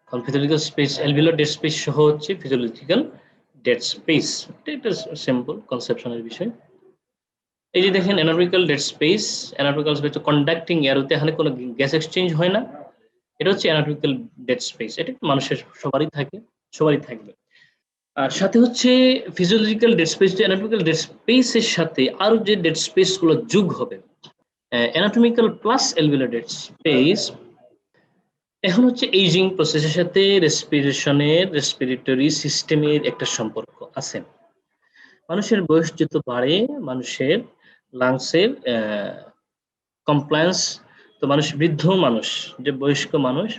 Speaker 1: কারণ physiological space alveolar dead space সহ হচ্ছে ফিজিওলজিক্যাল ডেড স্পেস, এটা সিম্পল কনসেপশনের বিষয়। এই যে দেখেন anatomical dead space, anatomical space conducting এয়ারতে এখানে কোনো গ্যাস এক্সচেঞ্জ হয় না, এটা হচ্ছে অ্যানাটমিক্যাল ডেড স্পেস। এটা মানুষের সবারই থাকে, সবারই থাকবে। আর সাথে হচ্ছে physiological dead space, anatomical dead স্পেসের সাথে আরো যে ডেড স্পেস গুলো যোগ হবে, anatomical plus alveolar dead space, এখন হচ্ছে এইজিং প্রসেসের সাথে রেসপিরেটরি সিস্টেমের একটা সম্পর্ক আছে। মানুষের বয়স যত বাড়ে মানুষের লাংসের কমপ্লায়েন্স, তো মানুষ বৃদ্ধ মানুষ, যে বয়স্ক মানুষ,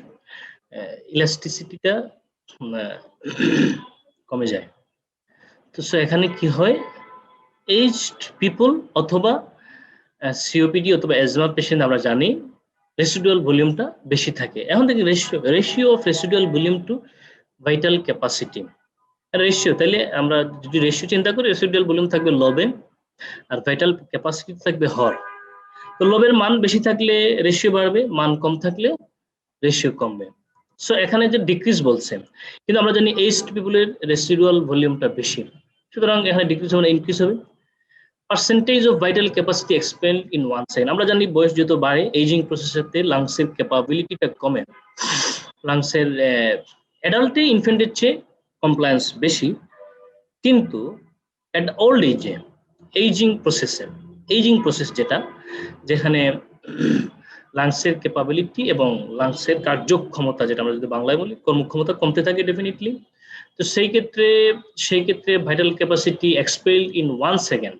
Speaker 1: ইলাস্টিসিটিটা কমে যায়। তো এখানে কি হয়, এজড পিপল অথবা সিওপিডি অথবা অ্যাজমা পেশেন্ট আমরা জানি রেসিডুয়াল ভলিউমটা বেশি থাকে। এখন দেখি ratio of residual volume to vital capacity ratio, তাহলে আমরা যদি রেশিও চিন্তা করি, রেসিডুয়াল ভলিউম থাকবে লবে আর ভাইটাল ক্যাপাসিটি থাকবে হর। তো লবের মান বেশি থাকলে রেশিও বাড়বে, মান কম থাকলে রেশিও কমবে। সো এখানে যে ডিক্রিজ বলছে, কিন্তু আমরা জানি এজড পিপলের রেসিডুয়াল ভলিউমটা বেশি, সুতরাং এখানে ডিক্রিজ হবে না ইনক্রিজ হবে। Percentage of vital capacity expend in 1 second, আমরা জানি বয়স যত বাড়ে এইজিং প্রসেসেতে লাংসের ক্যাপাবিলিটিটা কমে। লাংসের অ্যাডাল্টে ইনফ্যান্টের চেয়ে কমপ্লায়েন্স বেশি, কিন্তু অ্যাট ওল্ড এজে এইজিং প্রসেস যেটা, যেখানে লাংসের ক্যাপাবিলিটি এবং লাংসের কার্যক্ষমতা, যেটা আমরা যদি বাংলায় বলি কর্মক্ষমতা, কমতে থাকে ডেফিনেটলি। তো সেই ক্ষেত্রে vital capacity expelled in 1 second,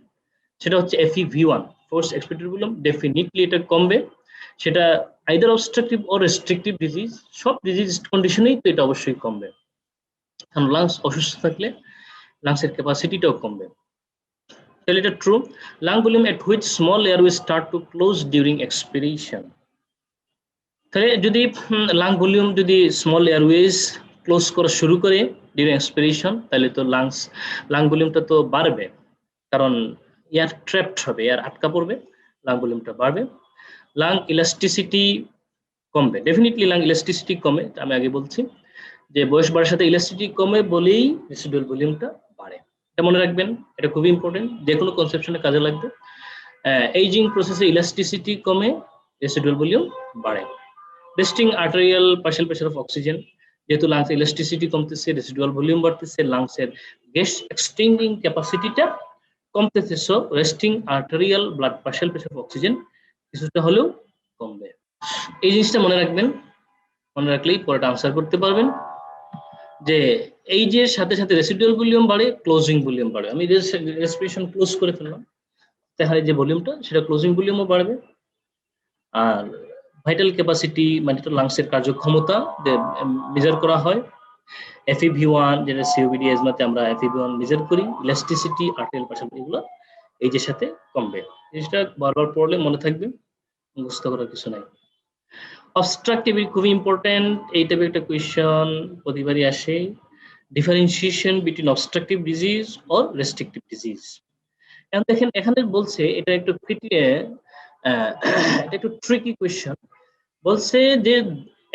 Speaker 1: সেটা হচ্ছে FeV1 force expected volume, definitely এটা কমবে। সেটা either obstructive or restrictive disease, সব ডিজিজ কন্ডিশনেই তো এটা অবশ্যই কমবে, কারণ লাংস অসুস্থ থাকলে লাংসের ক্যাপাসিটিটাও কমবে। তাহলে এটা true. Lung volume at which small airway start to close during expiration, তাহলে যদি লাং ভলিউম যদি স্মল এয়ারওয়েজ ক্লোজ করা শুরু করে ডিউরিং এক্সপিরেশন, তাহলে তো লাং ভলিউমটা তো বাড়বে, কারণ এয়ার ট্র্যাপড হবে, এয়ার আটকা পড়বে, লাং ভলিউমটা বাড়বে। লাং ইলাস্টিসিটি কমবে, ডেফিনেটলি লাং ইলাস্টিসিটি কমে, আমি আগে বলছি যে বয়স বাড়ার সাথে ইলাস্টিসিটি কমে বলেই রেসিডুয়াল ভলিউমটা বাড়ে, এটা মনে রাখবেন, এটা খুবই ইম্পর্টেন্ট, যে কোনো কনসেপশনে কাজে লাগবে। এইজিং প্রসেসে ইলাস্টিসিটি কমে, রেসিডুয়াল ভলিউম বাড়ে। Resting arterial partial pressure of oxygen, যেহেতু লাংস ইলাস্টিসিটি কমতেছে, রেসিডুয়াল ভলিউম বাড়তেছে, লাংসের গ্যাস এক্সচেঞ্জিং ক্যাপাসিটিটা কমতেছে, so resting arterial blood partial pressure of oxygen কিছুটা হলেও কমবে। এই জিনিসটা মনে রাখবেন, মনে রাখলেই পরেটা আনসার করতে পারবেন যে এই যে সাথে সাথে রেসিডুয়াল ভলিউম বাড়ে, ক্লোজিং ভলিউম বাড়ে। আমি রেসপিরেশন ক্লোজ করে ফেললাম, তাহলে যে ভলিউমটা সেটা ক্লোজিং ভলিউমও বাড়বে। আর ভাইটাল ক্যাপাসিটি মানে তো লাংসের কার্যক্ষমতা যে মেজার করা হয়, FEV1 যেটা সিওপিডি এজমাতে আমরা FEV1 মেজার করি, ইলাস্টিসিটি, আর্টেরিয়াল প্রেসার, এগুলো এই যে সাথে কমবে। জিনিসটা বারবার পড়লে মনে থাকবে, মুখস্থ করার কিছু নাই। অবস্ট্রাকটিভ খুবই ইম্পর্টেন্ট, এই টাইপের একটা কোয়েশ্চন প্রতিবারই আসে। Differentiation between obstructive disease or restrictive disease. এখন দেখেন এখানে বলছে এটা একটু এটা একটু ট্রিকি কোয়েশ্চন। বলছে যে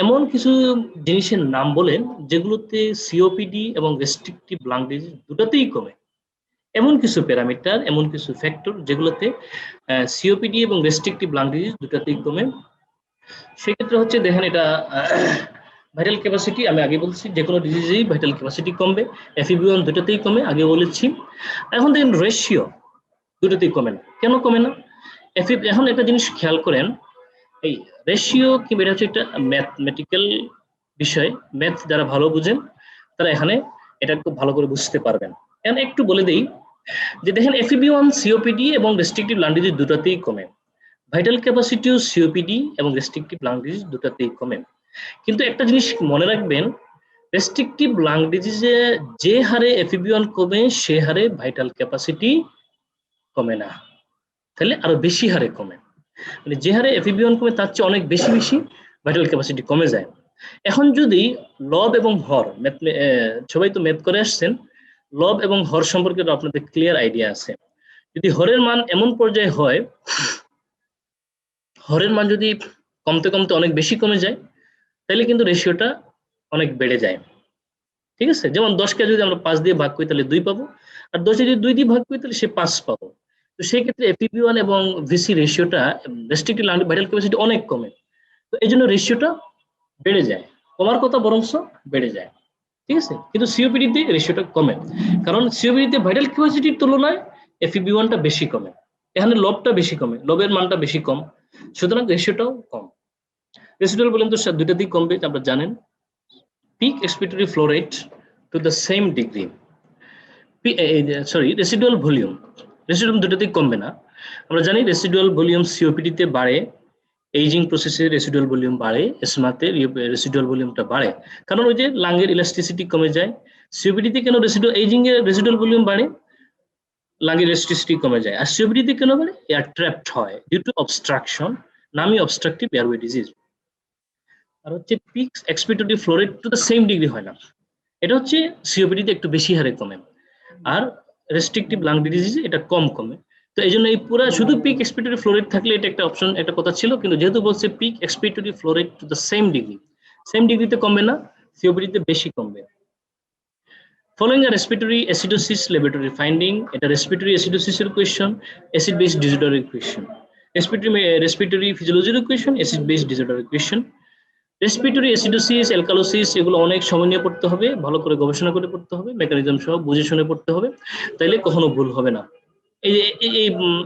Speaker 1: এমন কিছু জিনিসের নাম বলেন যেগুলোতে সিওপিডি এবং রেস্ট্রিকটিভ লাং ডিজিজ দুটাতেই কমে। এমন কিছু প্যারামিটার, এমন কিছু ফ্যাক্টর যেগুলোতে সিওপিডি এবং রেস্ট্রিকটিভ লাং ডিজিজ দুটাতেই কমে। সেক্ষেত্রে হচ্ছে দেখেন এটা ভাইটাল ক্যাপাসিটি, আমি আগে বলছি যে কোনো ডিজিজেই ভাইটাল ক্যাপাসিটি কমবে, FEV1 দুটাতেই কমে, আগে বলেছি। এখন দেখেন রেশিও দুটাতেই কমে না। কেন কমে না? এখন একটা জিনিস খেয়াল করেন, এই রেশিও কি এটা হচ্ছে একটা ম্যাথমেটিক্যাল বিষয়, ম্যাথ যারা ভালো বুঝেন তারা এখানে এটা খুব ভালো করে বুঝতে পারবেন। এখন একটু বলে দেই যে দেখেন FEV1 সিওপিডি এবং রেস্ট্রিকটিভ লাং ডিজিজ দুটাতেই কমে, ভাইটাল ক্যাপাসিটিও সিওপিডি এবং রেস্ট্রিকটিভ লাং ডিজিজ দুটাতেই কমে। কিন্তু একটা জিনিস মনে রাখবেন, রেস্ট্রিকটিভ লাং ডিজিজে যে হারে FEV1 কমে সে হারে ভাইটাল ক্যাপাসিটি কমে না, তাহলে আরো বেশি হারে কমে। মানে যে হারে FEV1 কমে তার চেয়ে অনেক বেশি বেশি ভাইটাল ক্যাপাসিটি কমে যায়। এখন যদি লব এবং হর, সবাই তো ম্যাথ করে আসছেন, লব এবং হর সম্পর্কে আপনাদের ক্লিয়ার আইডিয়া আছে। যদি হরের মান এমন পর্যায়ে হয়, হরের মান যদি কমতে কমতে অনেক বেশি কমে যায়, তাহলে কিন্তু রেশিওটা অনেক বেড়ে যায়। ঠিক আছে, যেমন 10কে যদি আমরা 5 দিয়ে ভাগ করি তাহলে 2 পাবো, আর 10 যদি 2 দিয়ে ভাগ করি তাহলে সে 5 পাবো। তো সেই ক্ষেত্রে FEV1 এবং VC রেশিওটা, রেস্ট্রিকটিভ ভাইটাল ক্যাপাসিটি অনেক কমে, তো এই জন্য রেশিওটা বেড়ে যায়, কমার কথা বরংশ বেড়ে যায়। ঠিক আছে, কিন্তু সিওপিডিতে রেশিওটা কমে, কারণ সিওপিডিতে ভাইটাল ক্যাপাসিটির তুলনায় FEV1টা বেশি কমে, এখানে লবটা বেশি কমে, লবের মানটা বেশি কম, সুতরাং রেশিওটাও কম। রেসিডুয়াল ভলিউম তো দুইটাতেই কমবে, আপনারা জানেন। Peak expiratory flow rate to the same degree, residual volume দুটাতেই কমবে না। আমরা জানি রেসিডুয়াল ভলিউম সিওপিডিতে বাড়ে, এইজিং প্রসেসে রেসিডুয়াল ভলিউম বাড়ে, এসমাতে রেসিডুয়াল ভলিউমটা বাড়ে, কারণ ওই যে লাংয়ের ইলাস্টিসিটি কমে যায়। সিওপিডিতে কেন এইজিং এর রেসিডুয়াল ভলিউম বাড়ে, লাংয়ের ইলাস্টিসিটি কমে যায়। আর সিওপিডিতে কেন বাড়ে? এয়ার ট্র্যাপড হয় ডিউ টু অবস্ট্রাকশন, নামই অবস্ট্রাকটিভ এয়ারওয়ে ডিজিজ। আর হচ্ছে peak expiratory flow rate to the same degree হয় না, এটা হচ্ছে সিওপিডিতে একটু বেশি হারে কমে, আর রেস্ট্রিকটিভ লাং ডিজিজে এটা কম কমে। তো এই জন্য এই পুরো শুধু পিক এক্সপিরেটরি ফ্লো রেট থাকলে এটা একটা অপশন, একটা কথা ছিল, কিন্তু যেহেতু বলছে peak expiratory flow rate to the same ডিগ্রিতে কমবে না, সিওপিডিতে বেশি কমবে। Following a respiratory acidosis laboratory finding, এটা রেসপিরেটরি অ্যাসিডোসিসের কোয়েশ্চন, অ্যাসিড বেস ডিসঅর্ডারের কোয়েশ্চন, রেসপিরেটরি ফিজিওলজির কোয়েশ্চন, অ্যাসিড বেস ডিসঅর্ডারের কোয়েশ্চন। রেসপিরেটরি অ্যাসিডোসিস, অ্যালকালোসিস, এগুলো অনেক সময় নিয়ে পড়তে হবে, ভালো করে গবেষণা করে পড়তে হবে, মেকানিজম সহ বুঝে শুনে পড়তে হবে, তাইলে কখনো ভুল হবে না।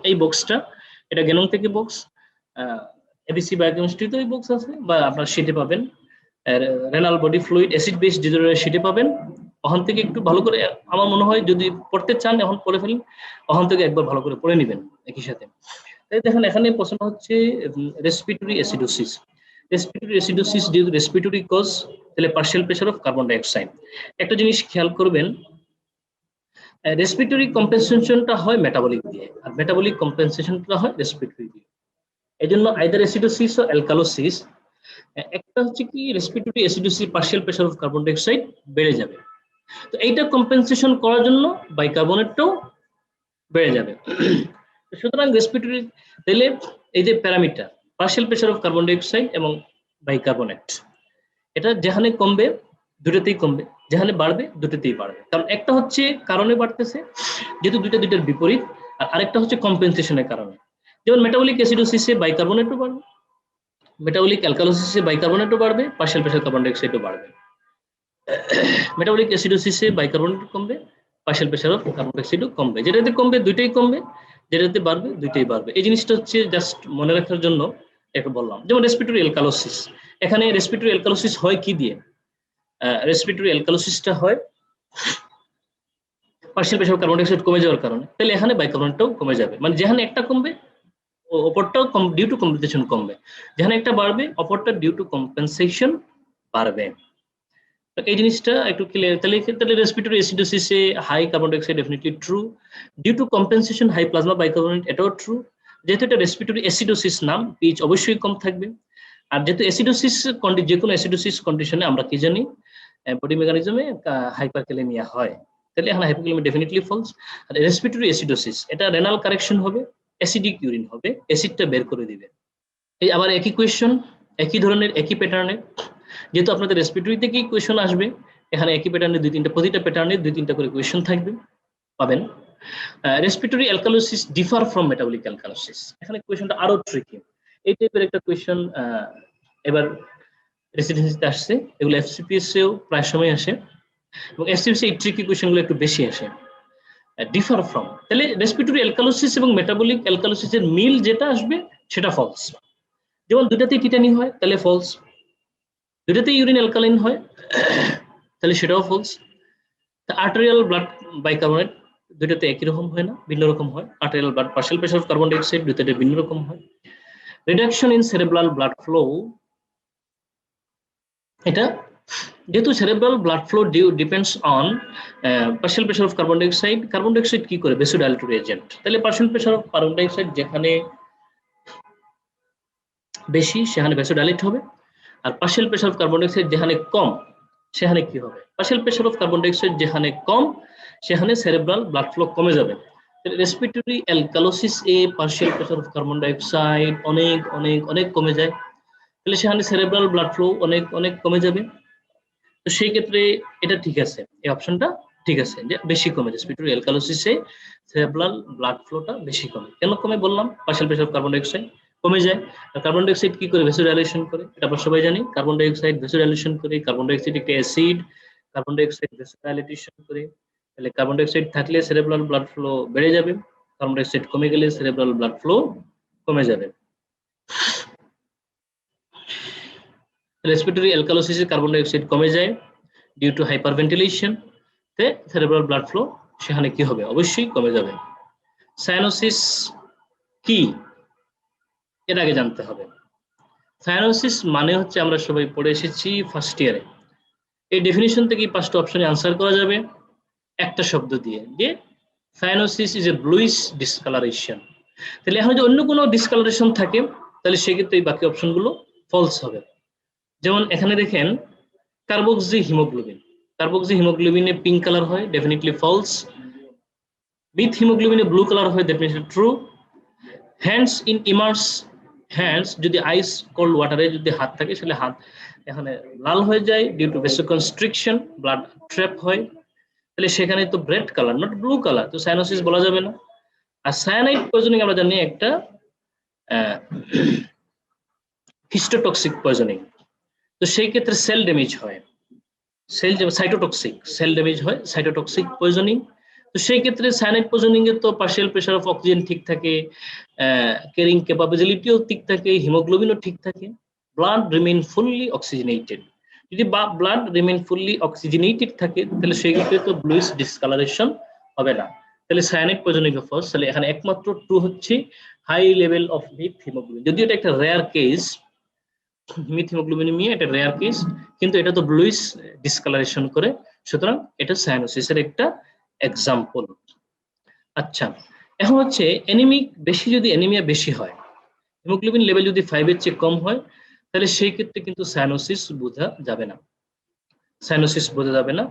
Speaker 1: এই বক্সটা, এটা জ্ঞানং থেকে বক্স, এবিসি বায়োকেমিস্ট্রিতে ওই বক্স আছে, বা আপনার শিটে পাবেন, renal body fluid acid base ডিসঅর্ডারের শিটে পাবেন। ওখান থেকে একটু ভালো করে, আমার মনে হয় যদি পড়তে চান এখন পড়ে ফেলেন, ওখান থেকে একবার ভালো করে পড়ে নেবেন একই সাথে। তাই দেখেন এখানে প্রশ্ন হচ্ছে respiratory acidosis. Respiratory acidosis due to respiratory cause, তাহলে partial pressure of carbon dioxide. একটা জিনিস খেয়াল করবেন, রেসপিরেটরি কম্পেনসেশনটা হয় মেটাবলিক দিয়ে, আর মেটাবলিক কম্পেনসেশনটা হয় রেসপিরেটরি দিয়ে। এই জন্য আইদার অ্যাসিডোসিস ও অ্যালকালোসিস, একটা হচ্ছে কি respiratory acidosis partial pressure of carbon dioxide বেড়ে যাবে, তো এইটা কম্পেনসেশন করার জন্য বাইকার্বনেটটাও বেড়ে যাবে। সুতরাং রেসপিরেটরি, তাহলে এই যে parameter partial pressure of carbon dioxide এবং বাইকার্বনেট, এটা যেখানে কমবে দুটোতেই কমবে, যেখানে বাড়বে দুটোতেই বাড়বে, কারণ একটা হচ্ছে কারণে বাড়তেছে যেহেতু দুইটার বিপরীত, আর আরেকটা হচ্ছে কম্পেনসেশনের কারণে। যেমন মেটাবলিক অ্যাসিডোসিসে বাইকার্বনেটও বাড়বে, মেটাবলিক অ্যালকালোসিসে বাইকার্বনেটও বাড়বে, পার্শিয়াল প্রেসার কার্বন ডাইঅক্সাইডও বাড়বে। মেটাবলিক অ্যাসিডোসিসে বাইকার্বনেট কমবে, পার্শিয়াল প্রেসার অফ কার্বন ডাইঅক্সাইডও কমবে, যেটাতে কমবে দুইটাই কমবে, যেটাতে বাড়বে দুইটাই বাড়বে। এই জিনিসটা হচ্ছে জাস্ট মনে রাখার জন্য এটা বললাম। যেমন রেসপিরেটরি অ্যালকালোসিস, এখানে রেসপিরেটরি অ্যালকালোসিস হয় কি দিয়ে? রেসপিরেটরি অ্যালকালোসিসটা হয় partial pressure of carbon dioxide কমে যাওয়ার কারণে, তাহলে এখানে বাইকার্বনেটটাও কমে যাবে, মানে যেখানে একটা কমবে অপরটাও ডিউ টু কম্পেনসেশন কমবে, যেখানে একটা বাড়বে অপরটা ডিউ টু কম্পেনসেশন বাড়বে। এই জিনিসটা একটু ক্লিয়ার। তাহলে রেসপিরেটরি অ্যাসিডোসিসে high carbon dioxide definitely true, due to compensation high plasma bicarbonate এটাও ট্রু। যেহেতু এটা রেসপিরেটরি অ্যাসিডোসিস নাম, পিএইচ অবশ্যই কম থাকবে। আর যেহেতু অ্যাসিডোসিস যে কোনো অ্যাসিডোসিস কন্ডিশনে আমরা কি জানি, বডি মেকানিজমে হাইপারক্যালেমিয়া হয়, তাহলে এখানে হাইপারক্যালেমিয়া ডেফিনেটলি ফলস। আর রেসপিরেটরি অ্যাসিডোসিস এটা রেনাল কারেকশন হবে, অ্যাসিডিক ইউরিন হবে, অ্যাসিডটা বের করে দিবে। এই আবার একই কোয়েশ্চন, একই ধরনের একই প্যাটার্নের, যেহেতু আপনাদের রেসপিরেটরি থেকেই কোয়েশ্চন আসবে, এখানে একই প্যাটার্নে প্রতিটা প্যাটার্নে 2-3টা করে কোয়েশ্চন থাকবে, পাবেন। Respiratory alkalosis differ from metabolic alkalosis, এখানে কোয়েশ্চনটা আরো ট্রিকি। এই টাইপের একটা কোয়েশ্চন এবার রেসিডেন্সিতে আসছে, এগুলো এফসিপিএস এও প্রায় সময় আসে, এবং এফসিপিএস এই ট্রিকি কোয়েশ্চনগুলো একটু বেশি আসে। ডিফার ফ্রম, তাহলে রেসপিরেটরি অ্যালকালোসিস এবং মেটাবলিক অ্যালকালোসিসের মিল যেটা আসবে সেটা ফলস। যেমন দুটাতেই টিটানি হয়, তাহলে ফলস। দুটাতেই ইউরিন অ্যালকালাইন হয়, তাহলে সেটাও ফলস। আর্টেরিয়াল ব্লাড বাইকার্বনেট দুটাতে একই রকম হয় না, ভিন্ন রকম হয়। Arterial blood partial pressure of carbon dioxide দুটাতে ভিন্ন রকম হয়। Reduction in cerebral blood flow, এটা যেহেতু cerebral blood flow depends on partial pressure of carbon dioxide, carbon dioxide কি করে? ভেসোডাইলেটরি এজেন্ট, তাহলে partial pressure of carbon dioxide যেখানে বেশি সেখানে ভেসোডাইলেট হবে, আর partial pressure of carbon dioxide যেখানে কম সেখানে কি হবে? Partial pressure of carbon dioxide যেখানে কম সেখানে সেরেব্রাল ব্লাড ফ্লো কমে যাবে। Respiratory alkalosis A partial pressure of carbon dioxide অনেক অনেক অনেক কমে যায়, তাহলে সেখানে সেরেব্রাল ব্লাড ফ্লো অনেক অনেক কমে যাবে। তো সেই ক্ষেত্রে এটা ঠিক আছে, এই অপশনটা ঠিক আছে যে বেশি কমে। রেসপিরেটরি অ্যালকালোসিসে সেরেব্রাল ব্লাড ফ্লোটা বেশি কমে। কেন কমে বললাম? Partial pressure of carbon dioxide কমে যায়। কার্বন ডাইঅক্সাইড কি করে? ভেসোডাইলেশন করে, এটা আমরা সবাই জানি। কার্বন ডাইঅক্সাইড ভেসোডাইলেশন করে, কার্বন ডাইঅক্সাইড একটা অ্যাসিড, কার্বন ডাইঅক্সাইড ভেসোডাইলেশন করে, তাহলে কার্বন ডাইঅক্সাইড থাকলে সেরেব্রাল ব্লাড ফ্লো বেড়ে যাবে, কার্বন ডাইঅক্সাইড কমে গেলে সেরেব্রাল ব্লাড ফ্লো কমে যাবে। রেসপিরেটরি অ্যালকালোসিসে কার্বন ডাইঅক্সাইড কমে যায় ডিউ টু হাইপারভেন্টিলেশন, তে সেরেব্রাল ব্লাড ফ্লো সেখানে কি হবে? অবশ্যই কমে যাবে। সায়ানোসিস কি? এর আগে জানতে হবে। সায়ানোসিস মানে হচ্ছে, আমরা সবাই পড়ে এসেছি ফার্স্ট ইয়ারে, এই ডেফিনিশন থেকে 5টা অপশনে আনসার করা যাবে একটা শব্দ দিয়ে, যে cyanosis is a bluish discolouration. তাহলে এখন যদি অন্য কোনো ডিসকালারেশন থাকে তাহলে সেক্ষেত্রে এই বাকি অপশনগুলো ফলস হবে। যেমন এখানে দেখেন কার্বক্সি হিমোগ্লোবিন, কার্বক্সি হিমোগ্লোবিনে পিঙ্ক কালার হয়, ডেফিনেটলি ফলস। মিথ হিমোগ্লোবিনে ব্লু কালার হয়, definitely true. Hands in immerse, hands যদি আইস কোল্ড ওয়াটারে যদি হাত থাকে সেটা হাত এখানে লাল হয়ে যায় ডিউ টু ভেসোকনস্ট্রিকশন, ব্লাড ট্র্যাপ হয়, তাহলে সেখানে তো red colour not blue colour, তো সায়ানোসিস বলা যাবে না। আর সায়ানাইড পয়জনিং আমরা জানি একটা হিস্টোটক্সিক পয়জনিং, তো সেই ক্ষেত্রে সেল ড্যামেজ হয়, সাইটোটক্সিক সেল ড্যামেজ হয়, সাইটোটক্সিক পয়জনিং। তো সেই ক্ষেত্রে সায়ানাইড পয়জনিং এর তো পার্শিয়াল প্রেসার অফ অক্সিজেন ঠিক থাকে, ক্যারিং ক্যাপাবিলিটিও ঠিক থাকে, হিমোগ্লোবিনও ঠিক থাকে, ব্লাড রিমেইন ফুললি অক্সিজেনেটেড। যদি ব্লাড রিমেইন ফুললি অক্সিজেনেটেড থাকে তাহলে সেই ক্ষেত্রে তো ব্লুইশ ডিসকালারেশন হবে না, তাহলে সায়ানাইড পয়জনিং অফ ফলস। তাহলে এখানে একমাত্র ট্রু হচ্ছে high level of methaemoglobin, যদিও এটা একটা রেয়ার কেস, মিথ হিমোগ্লোবিনেমিয়া এটা রেয়ার কেস, কিন্তু এটা তো ব্লুইশ ডিসকালারেশন করে, সুতরাং এটা সায়ানোসিসের একটা এক্সাম্পল। আচ্ছা, এখন হচ্ছে অ্যানিমিক বেশি, যদি অ্যানিমিয়া বেশি হয়, হিমোগ্লোবিন লেভেল যদি 5 এর চেয়ে কম হয়, তাহলে সেই ক্ষেত্রে কিন্তু সায়ানোসিস বোঝা যাবে না, সায়ানোসিস বোঝা যাবে না।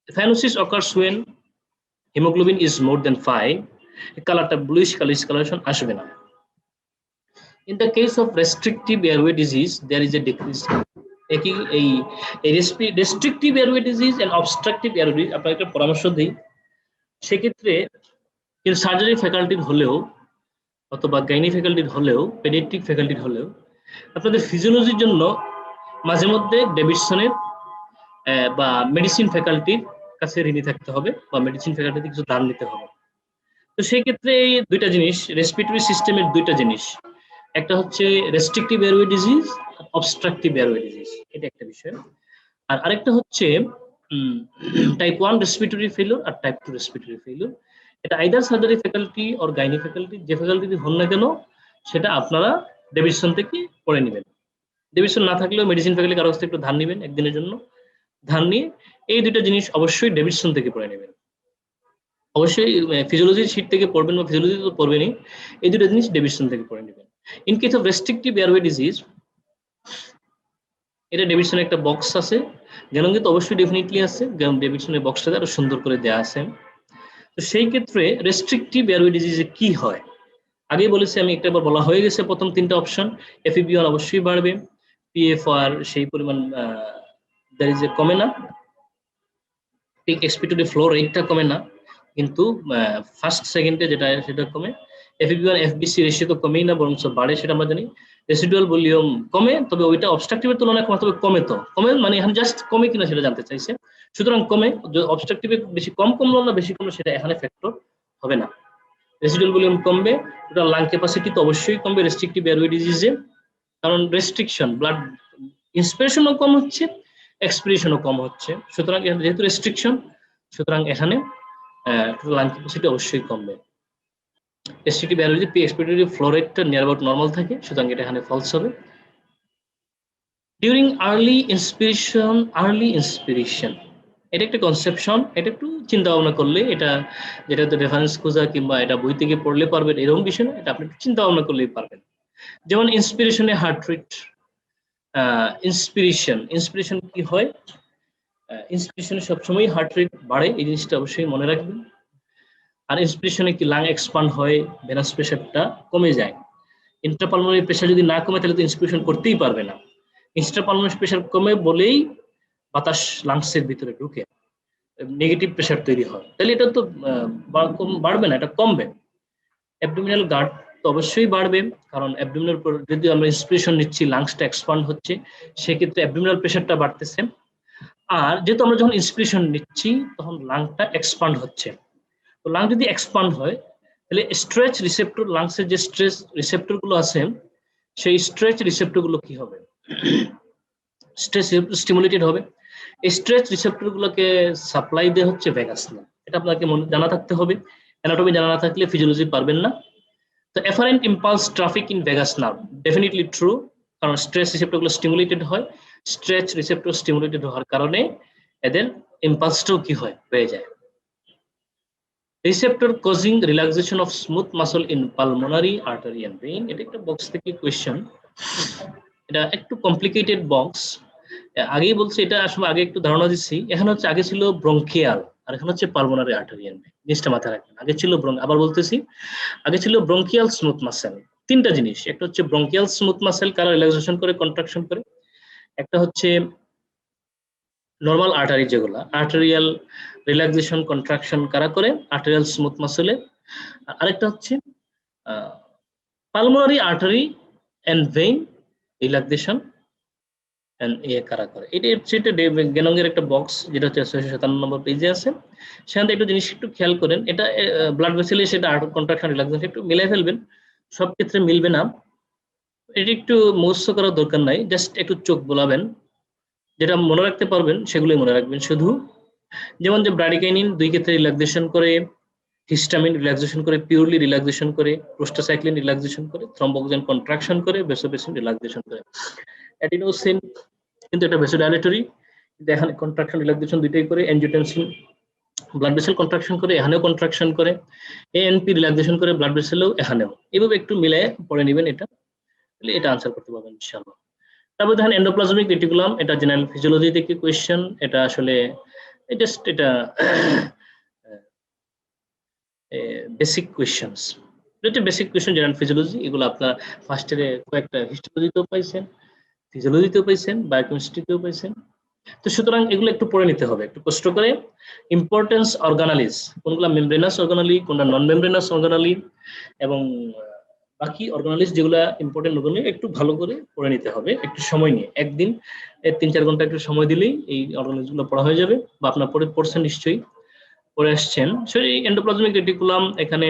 Speaker 1: Cyanosis occurs when hemoglobin is more than 5, কালারটা ব্লুইশ কালারেশন আসবে না। In the case of restrictive airway disease, there is a decrease. Restrictive airway disease and obstructive airway disease আপনাকে একটা পরামর্শ দিই, সেক্ষেত্রে কিন্তু সার্জারি ফ্যাকাল্টির হলেও অথবা গাইনি ফ্যাকাল্টির হলেও পেডিয়াট্রিক ফ্যাকাল্টির হলেও আপনাদের ফিজিওলজির জন্য মাঝে মধ্যে ডেভিডসনের বা মেডিসিন ফ্যাকাল্টির কাছে ঋণী থাকতে হবে বা মেডিসিন ফ্যাকাল্টিতে কিছু দান নিতে হবে। তো সেই ক্ষেত্রে এই দুইটা জিনিস, রেসপিরেটরি সিস্টেমের দুইটা জিনিস, একটা হচ্ছে restrictive airway disease, obstructive airway disease, এটা একটা বিষয়। আর আরেকটা হচ্ছে টাইপ 1 রেসপিরেটরি ফেলিওর আর টাইপ 2 রেসপিরেটরি ফেলিওর। এটা either surgery faculty or gynae faculty, যে ফ্যাকাল্টিতে হন না কেন সেটা আপনারা ডেভিডসন থেকে পড়ে নেবেন। ডেভিডসন না থাকলেও মেডিসিন ফ্যাকাল্টি কারো কাছ থেকে একটু ধার নেবেন একদিনের জন্য, ধার নিয়ে এই দুইটা জিনিস অবশ্যই ডেভিডসন থেকে পড়ে নেবেন। অবশ্যই ফিজিওলজির শীট থেকে পড়বেন বা ফিজিওলজি তো পড়বেনই, এই দুটো জিনিস ডেভিডসন থেকে পড়ে নেবেন। In case of restrictive airway disease, এটা ডেভিডসনের একটা বক্স আছে, জ্ঞানঙ্গিত অবশ্যই ডেফিনেটলি আছে, ডেভিডসনের বক্সটাতে আরো সুন্দর করে দেওয়া আছে। তো সেই ক্ষেত্রে রেস্ট্রিকটিভ এয়ারওয়ে ডিজিজে কি হয়, আগে বলেছি আমি, একটা বার বলা হয়ে গেছে প্রথম তিনটা অপশন। FEV1 অবশ্যই বাড়বে, PFR সেই পরিমাণ দ্যার ইজ এ কমে না, পিক এক্সপিরেটরি ফ্লো রেটটা কমে না, কিন্তু ফার্স্ট সেকেন্ডে যেটা সেটা কমে। FEV1 FBC রেশিও তো কমেই না, বরং বাড়ে, সেটা আমরা জানি। রেসিডুয়াল ভলিউম কমে, তবে ওইটা অবস্ট্রাকটিভের তুলনায় কমে, তবে কমে, তো কমে মানে এখানে জাস্ট কমে কিনা সেটা জানতে চাইছে। সুতরাং কমে, অবস্ট্রাকটিভে বেশি কমলো না বেশি কমলো সেটা এখানে ফ্যাক্টর হবে না। রেসিডুয়াল ভলিউম কমবে, টোটাল লাং ক্যাপাসিটি তো অবশ্যই কমবে রেস্ট্রিকটিভ এয়ারওয়ে ডিজিজে, কারণ রেস্ট্রিকশন, ব্লাড ইন্সপিরেশনও কম হচ্ছে, এক্সপিরেশনও কম হচ্ছে। সুতরাং যেহেতু রেস্ট্রিকশন, সুতরাং এখানে টোটাল লাং ক্যাপাসিটি অবশ্যই কমবে। Restrictive airway P expiratory flow রেটটা নিয়ার অ্যাবাউট নরমাল থাকে, সুতরাং এটা এখানে ফলস হবে। ডিউরিং আর্লি ইন্সপিরেশন, এটা একটা কনসেপশন, এটা একটু চিন্তা ভাবনা করলে, এটা যেটা তো রেফারেন্স খোঁজা কিংবা এটা বই থেকে পড়লে পারবেন এরকম বিষয় না, এটা আপনি একটু চিন্তা ভাবনা করলেই পারবেন। যেমন ইন্সপিরেশনে হার্ট রেট, ইন্সপিরেশন কি হয়, ইন্সপিরেশনে সবসময় হার্ট রেট বাড়ে, এই জিনিসটা অবশ্যই মনে রাখবেন। আর ইন্সপিরেশনে কি লাং এক্সপান্ড হয়, ভেনাস প্রেশারটা কমে যায়। ইন্ট্রাপালমোনারি প্রেশার যদি না কমে তাহলে তো ইন্সপিরেশন করতেই পারবে না। ইন্ট্রাপালমোনারি প্রেশার কমে বলেই বাতাস লাংসের ভিতরে ঢুকে নেগেটিভ প্রেশার তৈরি হয়, তাহলে এটা তো বাড়বে না, এটা কমবে। অ্যাবডোমিনাল গার্ড তো অবশ্যই বাড়বে, কারণ অ্যাবডোমিনাল যদি আমরা ইন্সপিরেশন নিচ্ছি, লাংসটা এক্সপান্ড হচ্ছে, সেক্ষেত্রে অ্যাবডোমিনাল প্রেশারটা বাড়তেছে। আর যেহেতু আমরা যখন ইন্সপিরেশন নিচ্ছি তখন লাংটা এক্সপান্ড হচ্ছে, তো লাং যদি এক্সপান্ড হয় তাহলে স্ট্রেচ রিসেপ্টর, লাংসের যে স্ট্রেচ রিসেপ্টর গুলো আছে সেই স্ট্রেচ রিসেপ্টর গুলো কি হবে, স্ট্রেচ স্টিমুলেটেড হবে। এই স্ট্রেচ রিসেপ্টর গুলোকে সাপ্লাই দেওয়া হচ্ছে ভ্যাগাস নার্ভ, এটা আপনাকে জানা থাকতে হবে, অ্যানাটমি জানা না থাকলে ফিজিওলজি পারবেন না। তো afferent impulse traffic in vagus nerve, definitely true, কারণ স্ট্রেচ রিসেপ্টর গুলো স্টিমুলেটেড হয়, স্ট্রেচ রিসেপ্টর স্টিমুলেটেড হওয়ার কারণে এদের ইম্পালসটাও কি হয়, হয়ে যায়। Receptor causing relaxation of smooth muscle in pulmonary artery and vein, এটা একটা বক্স থেকে কোয়েশ্চেন, এটা একটু কমপ্লিকেটেড বক্স। আগেই বলছি, এটা আসলে আগে একটু ধারণা দিচ্ছি, এখানে হচ্ছে আগে ছিল ব্রঙ্কিয়াল আর এখন হচ্ছে পালমোনারি আর্টারি এন্ড ভেইন, জিনিসটা মাথায় রাখবেন। আগে ছিল আবার বলতেছি, আগে ছিল ব্রঙ্কিয়াল স্মুথ মাসেল, তিনটা জিনিস, একটা হচ্ছে ব্রঙ্কিয়াল স্মুথ মাসেল, কারা রিল্যাক্সেশন করে কন্ট্রাকশন করে, একটা হচ্ছে নর্মাল আর্টারি, যেগুলা আর্টেরিয়াল রিল্যাক্সেশন কন্ট্রাকশন কারা করে, আর্টেরিয়াল স্মুথ মাসেলে। আরেকটা হচ্ছে pulmonary artery and vein relaxation কারা করে। এটা হচ্ছে জ্ঞানঙ্গের একটা বক্স, যেটা হচ্ছে 657 নম্বর পেজে আছে। সেখানে একটা জিনিস একটু খেয়াল করেন, এটা ব্লাড ভেসেলে সেটা আর্টারি কন্ট্রাকশন রিল্যাক্সেশন একটু মিলাই ফেলবেন, সব ক্ষেত্রে মিলবে না, এটা একটু মুখস্থ করার দরকার নাই, জাস্ট একটু চোখ বোলাবেন, যেটা মনে রাখতে পারবেন সেগুলোই মনে রাখবেন শুধু। যেমন যে ব্রাডিকাইনিন দুই ক্ষেত্রে রিল্যাক্সেশন করে, হিস্টামিন রিল্যাক্সেশন করে, পিওরলি রিল্যাক্সেশন করে, প্রোস্টাসাইক্লিন রিল্যাক্সেশন করে, থ্রম্বোক্সিন কন্ট্রাকশন করে, ভেসোপ্রেসিন রিল্যাক্সেশন করে। অ্যাডিনোসিন কিন্তু এটা ভেসোডাইলেটরি, কিন্তু এখানে কন্ট্রাকশন রিল্যাক্সেশন দুইটাই করে। অ্যানজিওটেনসিন ব্লাড ভেসেল কন্ট্রাকশন করে, এখানেও কন্ট্রাকশন করে। এএনপি রিল্যাক্সেশন করে ব্লাড ভেসেলেও, এখানেও। এভাবে একটু মিলে পড়ে নেবেন, এটা তাহলে এটা আনসার করতে পারবেন ইনশাআল্লাহ। তারপর দেখেন এন্ডোপ্লাজমিক রেটিকুলাম, এটা জেনারেল ফিজিওলজি থেকে কোয়েশ্চেন, এটা আসলে জাস্ট এটা বেসিক কোয়েশ্চেনস, এটা বেসিক কোয়েশ্চেন জেনারেল ফিজিওলজি, এগুলো আপনারা ফার্স্ট ইয়ারে কয়েকটা হিস্টোলজিতেও পাইছেন, ফিজিওলজিতেও পাইছেন, বায়োকেমিস্ট্রিতেও পাইছেন। তো সুতরাং এগুলো একটু পড়ে নিতে হবে একটু কষ্ট করে। ইম্পর্টেন্স অর্গানালিজ, কোনগুলা মেমব্রেনাস অর্গানালি, কোনটা নন মেমব্রেনাস অর্গানালি, এবং বাকি অর্গানালিজ যেগুলো ইম্পর্টেন্ট ওগুলো একটু ভালো করে পড়ে নিতে হবে, একটু সময় নিয়ে। একদিন 3-4 ঘন্টা একটু সময় দিলেই এই অর্গানালিজ গুলো পড়া হয়ে যাবে, বা আপনার পড়ছেন নিশ্চয়ই, পড়ে আসছেন। সেই এন্ডোপ্লাজমিক রেটিকুলাম এখানে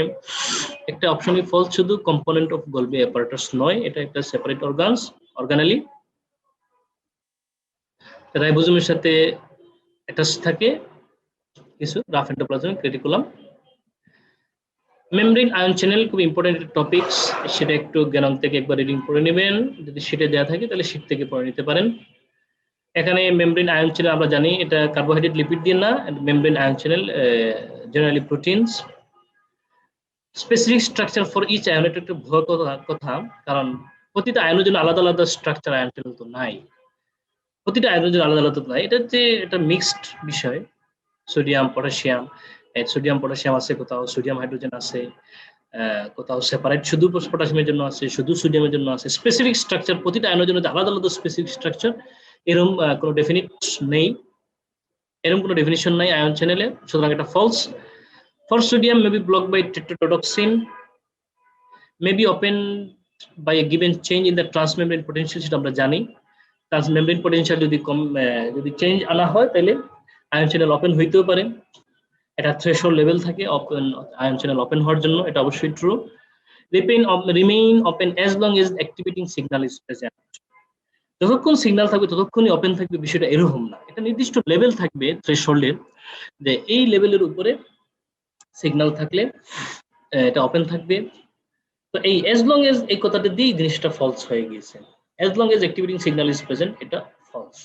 Speaker 1: একটা অপশনই ফলস, শুধু কম্পোনেন্ট অফ গোলগি অ্যাপারেটাস নয়, এটা একটা সেপারেট অর্গানালি, রাইবোজোমের সাথে অ্যাটাচ থাকে কিছু rough endoplasmic reticulum. Membrane ion channel খুব ইম্পর্টেন্ট টপিকস, সেটা একটু জ্ঞান থেকে একবার রিডিং করে নেবেন, যদি শিটে দেওয়া থাকে তাহলে শিট থেকে পড়ে নিতে পারেন। এখানে মেমব্রেন আয়ন চ্যানেল আমরা জানি এটা কার্বোহাইড্রেট লিপিড দিয়ে না, membrane ion channel generally proteins. Specific structure for each ion, এটা একটু ভয় কথা, কারণ প্রতিটা আয়নের জন্য আলাদা আলাদা স্ট্রাকচার আয়ন চ্যানেল তো নাই, প্রতিটা আয়নের জন্য আলাদা আলাদা নাই, এটা যে এটা মিক্সড বিষয়। সোডিয়াম পটাশিয়াম আছে, কোথাও সোডিয়াম হাইড্রোজেন আছে, কোথাও সেপারেট শুধু পটাশিয়ামের জন্য আছে, শুধু সোডিয়ামের জন্য আছে। স্পেসিফিক স্ট্রাকচার প্রতিটা আয়নের জন্য আলাদা আলাদা স্পেসিফিক স্ট্রাকচার, এরকম কোনো কোনো ডেফিনিশন নাই আয়ন চ্যানেলে, সুতরাং এটা false. For sodium may be blocked by tetrodotoxin, may be opened by a given change in the transmembrane potential, সেটা আমরা জানি। ট্রান্সমেমব্রেন পোটেনশিয়াল যদি চেঞ্জ আনা হয় তাহলে আয়ন চ্যানেল ওপেন হইতেও পারে, এটা থ্রেশহোল্ড লেভেল থাকে ওপেন আয়ন চ্যানেল ওপেন হওয়ার জন্য, এটা অবশ্যই true. Remain open as long as activating signal is present, যতক্ষণ সিগন্যাল থাকবে ততক্ষণই ওপেন থাকবে, বিষয়টা এরকম না, এটা নির্দিষ্ট লেভেল থাকবে থ্রেশহোল্ডের, যে এই লেভেলের উপরে সিগন্যাল থাকলে এটা ওপেন থাকবে। তো এই as long as এই কথাটা দিয়ে জিনিসটা ফলস হয়ে গিয়েছে, as long as activating signal is present, এটা false.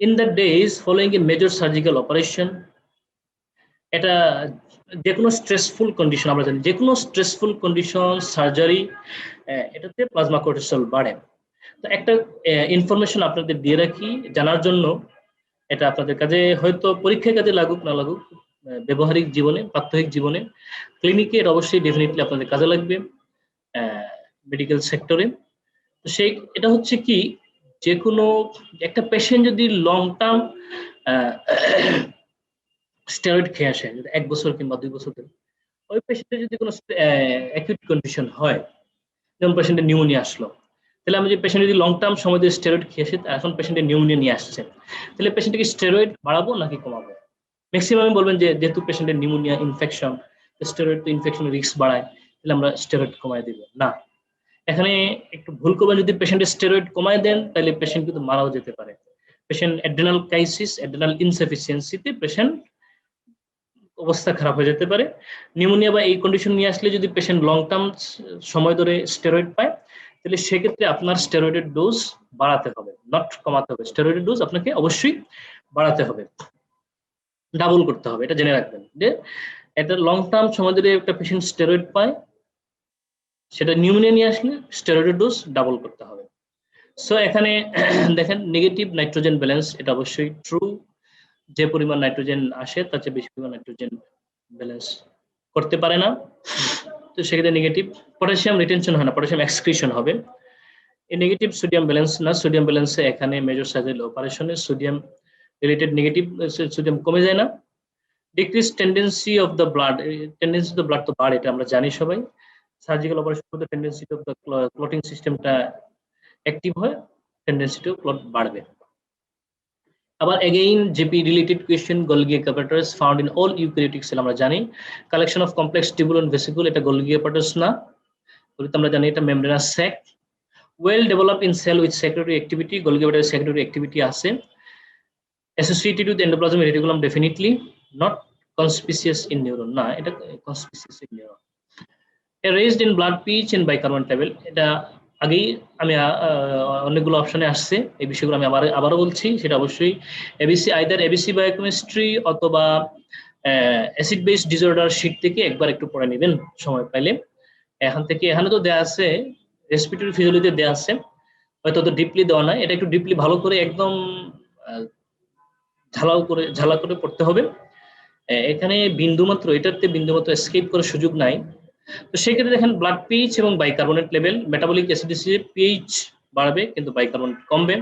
Speaker 1: In the days following a major surgical operation, এটা যে কোনো স্ট্রেসফুল কন্ডিশন, আমরা জানি যে কোনো স্ট্রেসফুল কন্ডিশন সার্জারি, এটাতে প্লাজমা কর্টিসল বাড়ে। তো একটা ইনফরমেশন আপনাদের দিয়ে রাখি জানার জন্য, এটা আপনাদের কাজে হয়তো পরীক্ষার কাজে লাগুক না লাগুক, ব্যবহারিক জীবনে প্রাত্যহিক জীবনে ক্লিনিকে এটা অবশ্যই ডেফিনেটলি আপনাদের কাজে লাগবে, মেডিকেল সেক্টরে। তো এটা হচ্ছে কি, যে কোনো একটা পেশেন্ট যদি লং টার্ম স্টেরয়েড খেয়ে আসে, 1 বছর কিংবা 2 বছর ধরে, ওই পেশেন্টের যদি কোনো অ্যাকিউট কন্ডিশন হয়, যেমন পেশেন্টের নিউমোনিয়া আসলো, তাহলে আমি যে পেশেন্ট যদি লং টার্ম সময় দিয়ে স্টেরয়েড খেয়ে আসে, এখন পেশেন্টের নিউমোনিয়া নিয়ে আসছে, তাহলে পেশেন্টকে স্টেরয়েড বাড়াবো নাকি কমাবো? ম্যাক্সিমাম বলবেন যে যেহেতু পেশেন্টের নিউমোনিয়া ইনফেকশন, স্টেরয়েড তো ইনফেকশনের রিস্ক বাড়ায়, তাহলে আমরা স্টেরয়েড কমায় দিব না। এখানে একটু ভুল করবেন, যদি পেশেন্টের স্টেরয়েড কমায় দেন তাহলে পেশেন্ট কিন্তু মারাও যেতে পারে। পেশেন্ট অ্যাড্রেনাল ক্রাইসিস, অ্যাড্রেনাল ইনসাফিসিয়েন্সিতে পেশেন্ট অবস্থা খারাপ হয়ে যেতে পারে। নিউমোনিয়া বা এই কন্ডিশন নিয়ে আসলে যদি পেশেন্ট লং টার্ম সময় ধরে স্টেরয়েড পায়, তাহলে সেক্ষেত্রে আপনার স্টেরয়েডের ডোজ বাড়াতে হবে, নট কমাতে হবে। স্টেরয়েডের ডোজ আপনাকে অবশ্যই বাড়াতে হবে, ডাবল করতে হবে, এটা জেনে রাখবেন যে এটা লং টার্ম সময় ধরে একটা পেশেন্ট স্টেরয়েড পায়, সেটা নিউমোনিয়া নিয়ে আসলে স্টেরয়েডের ডোজ ডাবল করতে হবে। সো এখানে দেখেন নেগেটিভ নাইট্রোজেন ব্যালেন্স, এটা অবশ্যই ট্রু, যে পরিমাণ নাইট্রোজেন আসে তার চেয়ে বেশি পরিমাণ নাইট্রোজেন ব্যালেন্স করতে পারে না, তো সেক্ষেত্রে নেগেটিভ। পটাশিয়াম রিটেনশন হয় না, পটাশিয়াম এক্সক্রিশন হবে। এই নেগেটিভ সোডিয়াম ব্যালেন্স না, সোডিয়াম ব্যালেন্সে এখানে মেজর সার্জারি অপারেশনে সোডিয়াম রিলেটেড নেগেটিভ, সোডিয়াম কমে যায় না। Decrease tendency of the blood, tendency of the blood তো বাড়ে, এটা আমরা জানি সবাই। সার্জিক্যাল অপারেশন করতে টেন্ডেন্সি অফ দ্য ক্লটিং সিস্টেমটা অ্যাক্টিভ হয়, টেন্ডেন্সি টু ক্লট বাড়বে। আবার again GP related question, Golgi apparatus found in all eukaryotic cell, আমরা জানি collection of complex tubule and ভেসিকুল, এটা গোলগি অ্যাপারেটাস না, আমরা জানি এটা membranous sac. Well develop in cell with secretory activity, Golgi apparatus secretory activity আছে। Associated with endoplasmic reticulum, definitely not conspicuous in neuron, না এটা conspicuous in neuron. Raised in blood pH and bicarbonate level, এটা আগেই আমি অনেকগুলো অপশনে আসছে, এই বিষয়গুলো আমি আবারও বলছি, সেটা অবশ্যই এবিসি, আইদার এবিসি বায়োকেমিস্ট্রি অথবা অ্যাসিড বেস ডিসঅর্ডার শীট থেকে একবার একটু পড়ে নেবেন সময় পাইলে। এখানে তো দেয়া আছে, রেসপিরেটরি ফিজিওলজিতে দেয়া আছে, হয়তো তো ডিপলি দেওয়া নাই, এটা একটু ডিপলি ভালো করে একদম ঝালা করে পড়তে হবে। এখানে বিন্দুমাত্র, এটাতে বিন্দুমাত্র এসকেপ করার সুযোগ নাই। তো সেক্ষেত্রে দেখেন ব্লাড পিএইচ এবং বাইকার্বনেট লেভেল, মেটাবলিক অ্যাসিডিসিটি পিএইচ বাড়বে কিন্তু বাইকার্বনেট কমবে,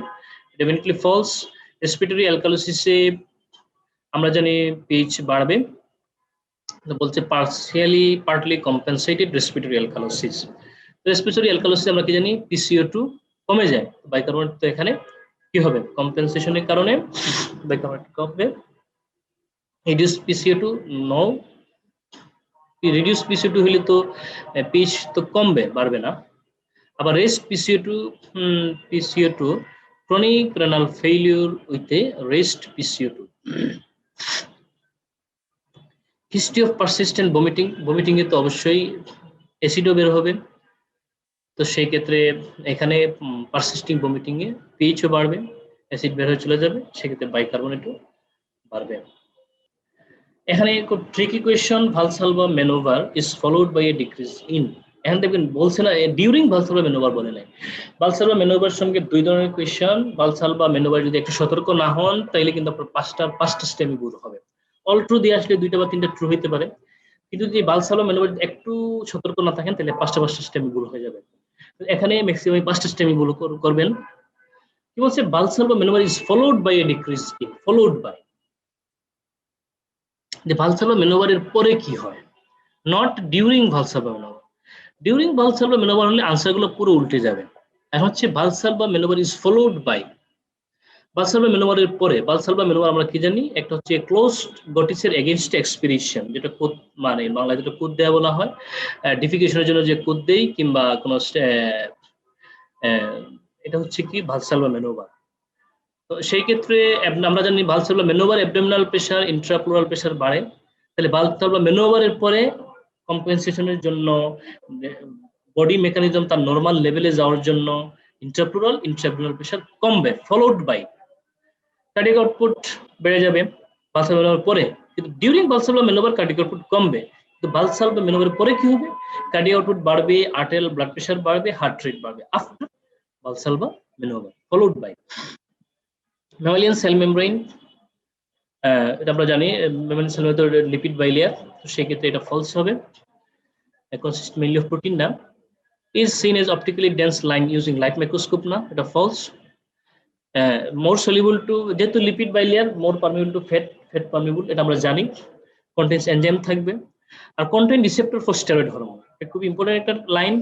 Speaker 1: ডেফিনেটলি ফলস। রেসপিরেটরি অ্যালকালোসিসে আমরা জানি পিএইচ বাড়বে, বলছে partly compensated respiratory alkalosis. Respiratory alkalosis আমরা কি জানি PCO2 কমে যায়, বাইকার্বনেট তো এখানে কি হবে কম্পেনসেশনের কারণে বাইকার্বনেট কমবে, reduce PCO2 no, reduce PCO2 হলে তো পিএইচ তো কমবে, বাড়বে না। আবার rest PCO2 chronic renal failure with a rest PCO2, history of persistent vomiting এ তো অবশ্যই অ্যাসিডও বের হবে, তো সেই ক্ষেত্রে এখানে পারসিস্টিং ভমিটিং এ পিএইচও বাড়বে, অ্যাসিড বের হয়ে চলে যাবে, সেক্ষেত্রে বাইকার্বনেটও বাড়বে। এখানে খুব tricky question, Valsalva manoeuvre is followed by a decrease in, এখানে দেখবেন বলছে না ডিউরিং ভালসালভা ম্যানোভার বলে নাই। ভালসালভা ম্যানোভার সঙ্গে দুই ধরনের কোয়েশ্চন, ভালসালভা ম্যানোভার যদি একটু সতর্ক না হন তাইলে কিন্তু আপনার পাঁচটা স্টেমই ভুল হবে। অল ট্রু দিয়ে আসলে দুইটা বা তিনটা ট্রু হইতে পারে, কিন্তু যদি ভালসালভা ম্যানোভার একটু সতর্ক না থাকেন তাহলে পাঁচটা স্টেমই ভুল হয়ে যাবে। এখানে ম্যাক্সিমাম পাঁচটা স্টেমই ভুল করবেন। কি বলছে Valsalva manoeuvre is followed by a decrease in, followed by, যে ভালসালভা ম্যানোভারের পরে কি হয়, not during Valsalva manoeuvre. During Valsalva manoeuvre হলে আনসারগুলো পুরো উল্টে যাবে। এখন হচ্ছে Valsalva manoeuvre is followed by, Valsalva ম্যানোভারের পরে, ভালসালভা ম্যানোভার আমরা কি জানি, একটা হচ্ছে ক্লোজড গটিসের এগেইনস্ট এক্সপিরেশন, যেটা কোদ মানে বাংলায় যেটা কোদ দেওয়া বলা হয়, ডিফিকেশনের জন্য যে কোদ দেই কিংবা কোনো এটা হচ্ছে কি ভালসালভা ম্যানোভার। তো সেই ক্ষেত্রে আমরা জানি Valsalva manoeuvre abdominal pressure intrapleural pressure বাড়ে, তাহলে ভালসালভা ম্যানোভারের পরে কম্পেনসেশনের জন্য বডি মেকানিজম তার নরমাল লেভেলে যাওয়ার জন্য ইন্ট্রাপ্লুরাল ইন্ট্রাঅ্যাবডোমিনাল প্রেসার কমবে, ফলোড বাই কার্ডিয়াক আউটপুট বেড়ে যাবে ভালসালভা ম্যানোভার পরে, কিন্তু during Valsalva manoeuvre cardiac output কমবে, কিন্তু ভালসালভা ম্যানোভারের পরে কি হবে, কার্ডিয়াক আউটপুট বাড়বে, আর্টেরিয়াল ব্লাড প্রেসার বাড়বে, হার্ট রেট বাড়বে after Valsalva manoeuvre, followed by mammalian cell membrane, এটা আমরা জানি mammalian cell membrane lipid bilayer, তো সেই ক্ষেত্রে এটা ফলস হবে, consists mainly of protein না, is seen as optically dense line using light microscope না, এটা false, more soluble to, যেহেতু lipid bilayer more permeable to fat permeable, এটা আমরা জানি, contains enzyme থাকবে, আর contain receptor for steroid hormone, এটা খুব ইম্পর্টেন্ট একটা লাইন,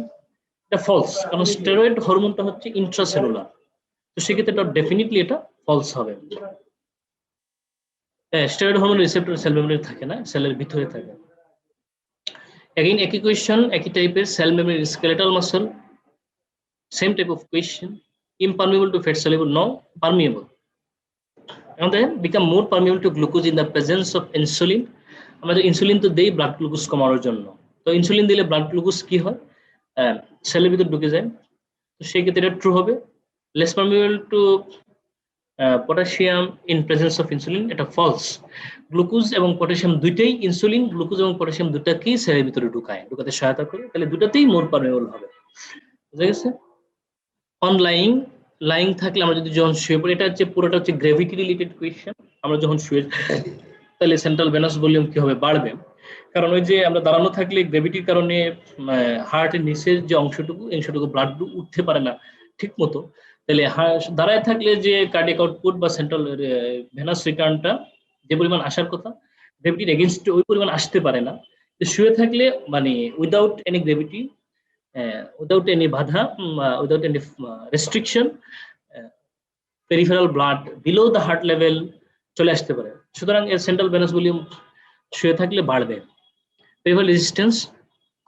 Speaker 1: এটা false, কারণ স্টেরয়েড হরমোনটা হচ্ছে ইন্ট্রাসেলুলার, তো সেক্ষেত্রে এটা ডেফিনেটলি এটা false হবে। স্টেরয়েড হরমোন রিসেপ্টর সেল মেমব্রেনে থাকে না, সেলের ভিতরে থাকে। Again, একই কোয়েশ্চন, একই টাইপের, cell membrane skeletal muscle, same type of question, impermeable to fat soluble, no, permeable, and then become more permeable to glucose in the presence of insulin, আমরা insulin তো দেই ব্লাড গ্লুকোজ কমানোর জন্য, তো insulin দিলে blood glucose কি হয় সেলের ভিতর ঢুকে যায়, তো সেই ক্ষেত্রে এটা ট্রু হবে। Less permeable to potassium in presence of insulin, এটা ফলস, গ্লুকোজ এবং পটাশিয়াম দুইটাই, ইনসুলিন গ্লুকোজ এবং পটাশিয়াম দুটাকেই সেলের ভিতরে ঢুকাতে সহায়তা করে, তাহলে দুটাতেই মোর পারমিয়েবল হবে, বুঝা গেছে। অন লাইং থাকলে আমরা যদি যখন শুয়ে পড়ি, এটা হচ্ছে পুরোটা হচ্ছে গ্র্যাভিটি রিলেটেড কোয়েশ্চেন, আমরা যখন শুয়ে তাহলে সেন্ট্রাল ভেনাস ভলিউম কি হবে, বাড়বে, কারণ ওই যে আমরা দাঁড়ানো থাকলে গ্র্যাভিটির কারণে হার্টের নিচের যে অংশটুকু ব্লাড উঠতে পারে না ঠিক মতো, তাহলে দাঁড়ায় থাকলে যে কার্ডিয়াক আউটপুট বা সেন্ট্রাল ভেনাস রিটার্নটা যে পরিমাণ আসার কথা গ্র্যাভিটির এগেইনস্টে ওই পরিমাণ আসতে পারে না, তো শুয়ে থাকলে মানে without any gravity, without any বাধা, without any restriction, peripheral blood below the heart level চলে আসতে পারে, সুতরাং এর সেন্ট্রাল ভেনাস ভলিউম শুয়ে থাকলে বাড়বে, peripheral রেজিস্ট্যান্স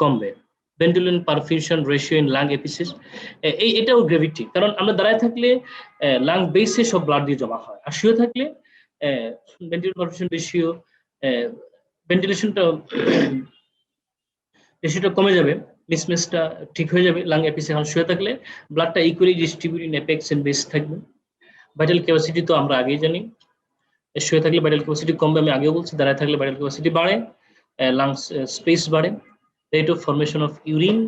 Speaker 1: কমবে, ventricular perfusion ratio in lung apices, এটাও গ্র্যাভিটি, কারণ আমরা দাঁড়ায় থাকলে লাং বেসে সব ব্লাড দিয়ে জমা হয়, আর শুয়ে থাকলে ভেন্ট্রিকুলার পারফিউশন রেশিও, ভেন্টিলেশনটা রেশিওটা কমে যাবে, মিসম্যাচটা ঠিক হয়ে যাবে, লাং এপিসে এখন শুয়ে থাকলে ব্লাডটা equally distribute in apex and base থাকবে। ভাইটাল ক্যাপাসিটি তো আমরা আগেই জানি, শুয়ে থাকলে ভাইটাল ক্যাপাসিটি কমবে, আমি আগেও বলছি, দাঁড়ায় থাকলে ভাইটাল ক্যাপাসিটি বাড়ে, লাংস স্পেস বাড়ে, rate of formation of urine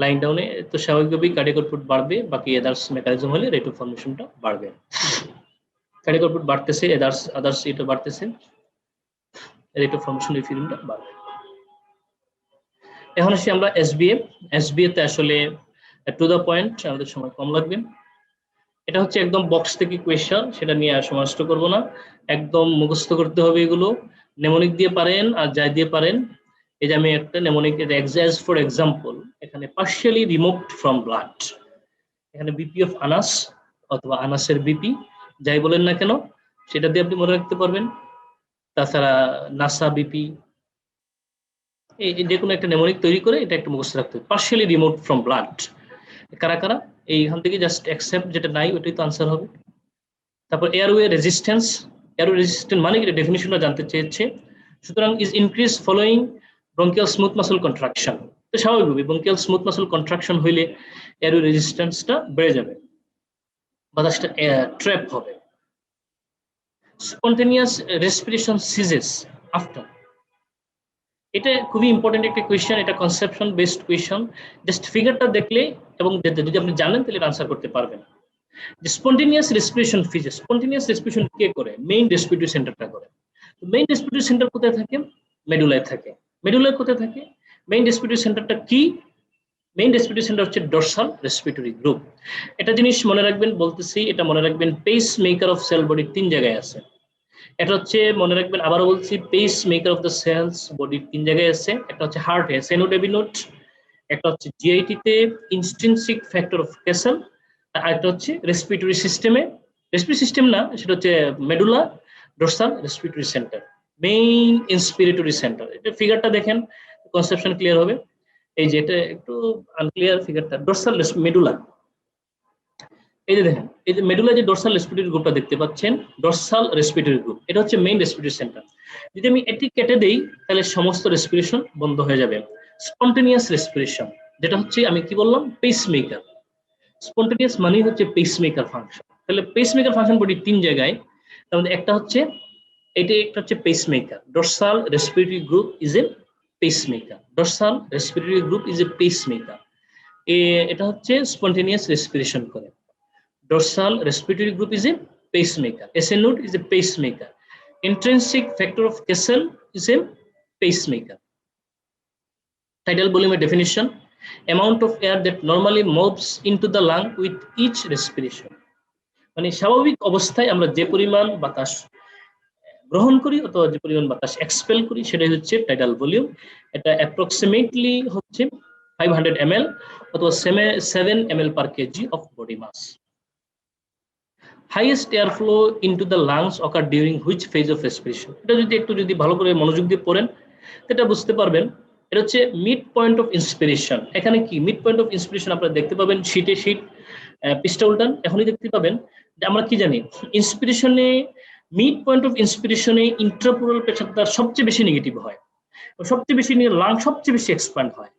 Speaker 1: line ডাউনে, তো স্বাভাবিকভাবেই কার্ডিয়াক আউটপুট বাড়বে, বাকি আদার্স মেকানিজম হলে রেট অফ ফরমেশনটা বাড়বে, কার্ডিয়াক আউটপুট বাড়তেছে, আদার্স এটা বাড়তেছে, রেট অফ ফরমেশন অফ ইউরিনটা বাড়বে। এখন আসি আমরা এসবিএ তে আসলে টু দ্য পয়েন্ট, আমাদের সময় কম লাগবে, এটা হচ্ছে একদম বক্স থেকে কোয়েশ্চেন, সেটা নিয়ে আর সময় নষ্ট করবো না, একদম মুখস্থ করতে হবে এগুলো, নেমোনিক দিয়ে পারেন আর যাই দিয়ে পারেন। এই যে আমি একটা নেমোনিক এক্সাজ ফর এক্সাম্পল, এখানে পার্শিয়ালি রিমুভড ফ্রম ব্লাড, এখানে বিপি অফ আনাস অথবা আনাসের বিপি যাই বলেন না কেন সেটা দিয়ে আপনি মনে রাখতে পারবেন। তাছাড়া নাসা বিপি, এই যে কোনো একটা নেমোনিক তৈরি করে এটা একটা মুখস্থ রাখতে হবে। পার্শিয়ালি রিমুভড ফ্রম ব্লাড, কারা কারা এইখান থেকে জাস্ট অ্যাকসেপ্ট যেটা নাই ওইটাই তো আনসার হবে। তারপর এয়ারওয়ে রেজিস্ট্যান্স, এয়ারওয়ে রেজিস্ট্যান্ট মানে কি ডেফিনিশনটা জানতে চেয়েছে। সুতরাং is increase following bronchial smooth muscle contraction, তো স্বাভাবিকভাবে ব্রঙ্কিয়াল স্মুথ মাসল কন্ট্রাকশন হইলে এয়ারওয়ে রেজিস্ট্যান্সটা বেড়ে যাবে, বাতাসটা ট্র্যাপ হবে। স্পন্টেনিয়াস রেসপিরেশন সিজেস আফটার, এটা খুবই ইম্পর্টেন্ট একটা কোয়েশ্চেন, এটা কনসেপশন বেসড কোয়েশ্চেন। জাস্ট ফিগারটা দেখলে এবং যদি আপনি জানেন তাহলে আনসার করতে পারবেন। Spontaneous respiration phases, spontaneous respiration কে করে? মেইন রেসপিরেটরি সেন্টারটা করে। তো মেইন রেসপিরেটরি সেন্টার কোথায় থাকে? মেডুলায় থাকে। মেডুলায় কোথায় থাকে? মেইন রেসপিরেটরি সেন্টারটা কি? মেইন রেসপিরেটরি সেন্টার হচ্ছে ডরসাল রেসপিরেটরি গ্রুপ। এটা জিনিস মনে রাখবেন, বলতেছি এটা মনে রাখবেন, পেস মেকার অফ সেল বডির 3 জায়গায় আছে। এটা হচ্ছে মনে রাখবেন, আবারও বলছি, pacemaker of the cells বডির 3 জায়গায় আছে। একটা হচ্ছে হার্টে সেনোডেবিনোট, একটা হচ্ছে জিআইটি তে ইনস্ট্রিনসিক ফ্যাক্টর অফ কেসেল, আর একটা হচ্ছে রেসপিরেটরি সিস্টেমে, রেসপিরেটরি সিস্টেম না সেটা হচ্ছে medulla dorsal respiratory centre, main inspiratory centre. এটা ফিগারটা দেখেন, কনসেপশন ক্লিয়ার হবে। এই যে এটা একটু আনক্লিয়ার ফিগারটা, ডরসাল মেডুলা, এই যে দেখেন, এই যে মেডুলা যে ডরসাল রেসপিরেটরি গ্রুপটা দেখতে পাচ্ছেন, ডরসাল রেসপিরেটরি গ্রুপ, এটা হচ্ছে মেইন রেসপিরেটরি সেন্টার। যদি আমি এটি কেটে দেই তাহলে সমস্ত রেসপিরেশন বন্ধ হয়ে যাবে। স্পন্টেনিয়াস রেসপিরেশন, যেটা হচ্ছে আমি কি বললাম, পেসমেকার। স্পন্টেনিয়াস মানে হচ্ছে পেসমেকার ফাংশন। তাহলে পেসমেকার ফাংশন বডি 3 জায়গায়, তার মধ্যে একটা হচ্ছে এটা, একটা হচ্ছে pacemaker, dorsal respiratory group is a pacemaker, dorsal respiratory group is a pacemaker. এটা হচ্ছে স্পন্টেনিয়াস রেসপিরেশন করে। Dorsal respiratory group is a pacemaker. SN node is a pacemaker. Intrinsic factor of Kessel is a pacemaker. Tidal volume definition: amount of air that normally moves into the lung with each respiration. মানে স্বাভাবিক অবস্থায় আমরা যে পরিমাণ বাতাস গ্রহণ করি অথবা যে পরিমাণ বাতাস এক্সপেল করি সেটাই হচ্ছে টাইডাল ভলিউম। এটা অ্যাপ্রক্সিমেটলি হচ্ছে 500 ml অথবা 7 ml per kg of body mass. Highest airflow into the lungs occur during which phase of respiration? এটা যদি ভালো করে মনোযোগ দিয়ে পড়েন এটা বুঝতে পারবেন। এটা হচ্ছে মিড পয়েন্ট অফ ইন্সপিরেশন। এখানে কি মিড পয়েন্ট অফ ইন্সপিরেশন আপনারা দেখতে পাবেন শীট পৃষ্ঠা উল্টান, এখনই দেখতে পাবেন যে আমরা কি জানি, ইন্সপিরেশনে মিড পয়েন্ট অফ ইন্সপিরেশনে ইন্ট্রাপ্লুরাল প্রেসার তার সবচেয়ে বেশি নেগেটিভ হয়, সবচেয়ে বেশি নিয়ে লাং সবচেয়ে বেশি এক্সপ্যান্ড হয়।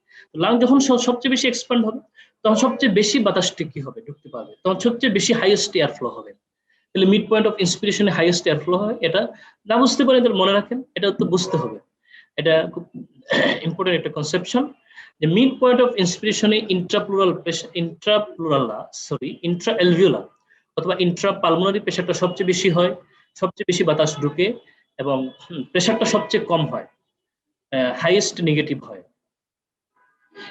Speaker 1: লাং যখন সবচেয়ে বেশি এক্সপ্যান্ড হবে তখন সবচেয়ে বেশি বাতাসটি কি হবে, ঢুকতে পারবে, তখন সবচেয়ে বেশি হাইয়েস্ট এয়ার ফ্লো হবে। তাহলে মিড পয়েন্ট অফ ইন্সপিরেশনে হাইয়েস্ট এয়ার ফ্লো হয়। এটা না বুঝতে পারেন তাহলে মনে রাখেন, এটা তো বুঝতে হবে, এটা খুব ইম্পর্টেন্ট একটা কনসেপশন যে মিড পয়েন্ট অফ ইন্সপিরেশনে ইন্ট্রা এলভিওলার অথবা ইন্ট্রা পালমোনারি প্রেশারটা সবচেয়ে বেশি হয়, সবচেয়ে বেশি বাতাস ঢুকে এবং প্রেশারটা সবচেয়ে কম হয়, হাইয়েস্ট নেগেটিভ হয়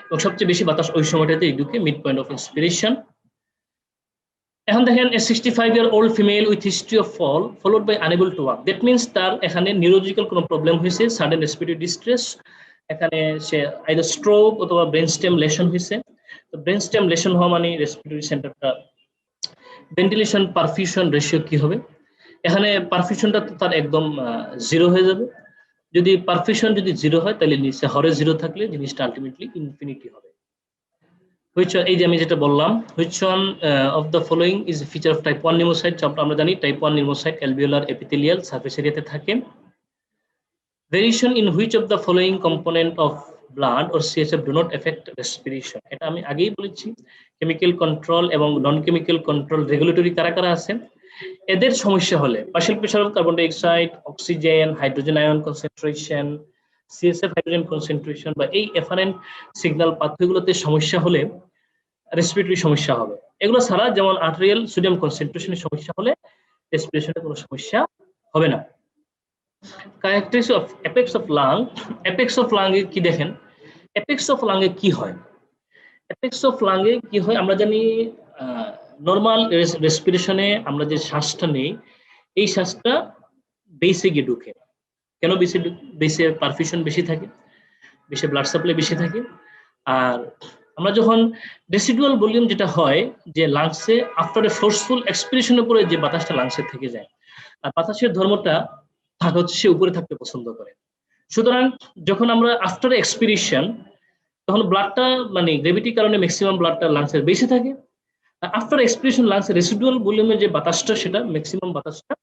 Speaker 1: এবং সবচেয়ে বেশি বাতাস ওই সময়টাতেই ঢুকে, মিড পয়েন্ট অফ ইন্সপিরেশন। এখন দেখেন, a 65-year-old female with history of fall followed by unable to walk, that means তার এখানে নিউরোলজিক্যাল কোনো প্রবলেম হয়েছে, সাডেন রেসপিরেটরি ডিস্ট্রেস, এখানে সে আইদার স্ট্রোক অথবা ব্রেন স্টেম লেশন হয়েছে। তো ব্রেন স্টেম লেশন হওয়া মানে রেসপিরেটরি সেন্টারটা ভেন্টিলেশন পারফিউশন রেশিও কি হবে, এখানে পারফিউশনটা তার একদম জিরো হয়ে যাবে। যদি পারফিউশন যদি জিরো হয় তাহলে নিচে হরে জিরো থাকলে জিনিসটা আলটিমেটলি ইনফিনিটি হবে। which এই যে আমি যেটা বললাম, which one of the following is a feature of type 1 pneumocyte? আমরা জানি type 1 pneumocyte alveolar epithelial surface এরিয়াতে থাকে। Variation in which of the following component of blood or CSF do not affect respiration? এটা আমি আগেই বলেছি, chemical control এবং নন chemical control regulatory কারা কারা আছে, এদের সমস্যা হলে partial pressure of carbon dioxide, oxygen, hydrogen ion concentration, CSF hydrogen concentration বা এই এফারেন্ট সিগন্যাল পাথওয়েগুলোতে সমস্যা হলে রেসপিরেটরি সমস্যা হবে। এগুলো ছাড়া যেমন আর্টেরিয়াল সোডিয়াম কনসেন্ট্রেশনের সমস্যা হলে রেসপিরেশনের কোনো সমস্যা হবে না। Characteristics of apex of lung, apex of লাংয়ে কি দেখেন, অ্যাপেক্স অফ লাংয়ে কি হয়, অ্যাপেক্স অফ লাংয়ে কি হয় আমরা জানি, নর্মাল রেসপিরেশনে আমরা যে শ্বাসটা নেই এই শ্বাসটা বেসে গিয়ে ঢুকে, কেন বেসে পারফিউশন বেশি থাকে, বেশি ব্লাড সাপ্লাই বেশি থাকে। আর আমরা যখন রেসিডুয়াল ভলিউম যেটা হয় যে লাংসে আফটার এ ফোর্সফুল এক্সপিরেশনের পরে যে বাতাসটা লাংসে থেকে যায়, আর বাতাসের ধর্মটা থাকা হচ্ছে সে উপরে থাকতে পছন্দ করে। সুতরাং যখন আমরা আফটার এক্সপিরেশন তখন ব্লাডটা মানে গ্রেভিটির কারণে ম্যাক্সিমাম ব্লাডটা লাংসের বেশি থাকে। আফটার এক্সপিরেশন লাংসের রেসিডুয়াল ভলিউমের যে বাতাসটা সেটা ম্যাক্সিমাম বাতাসটা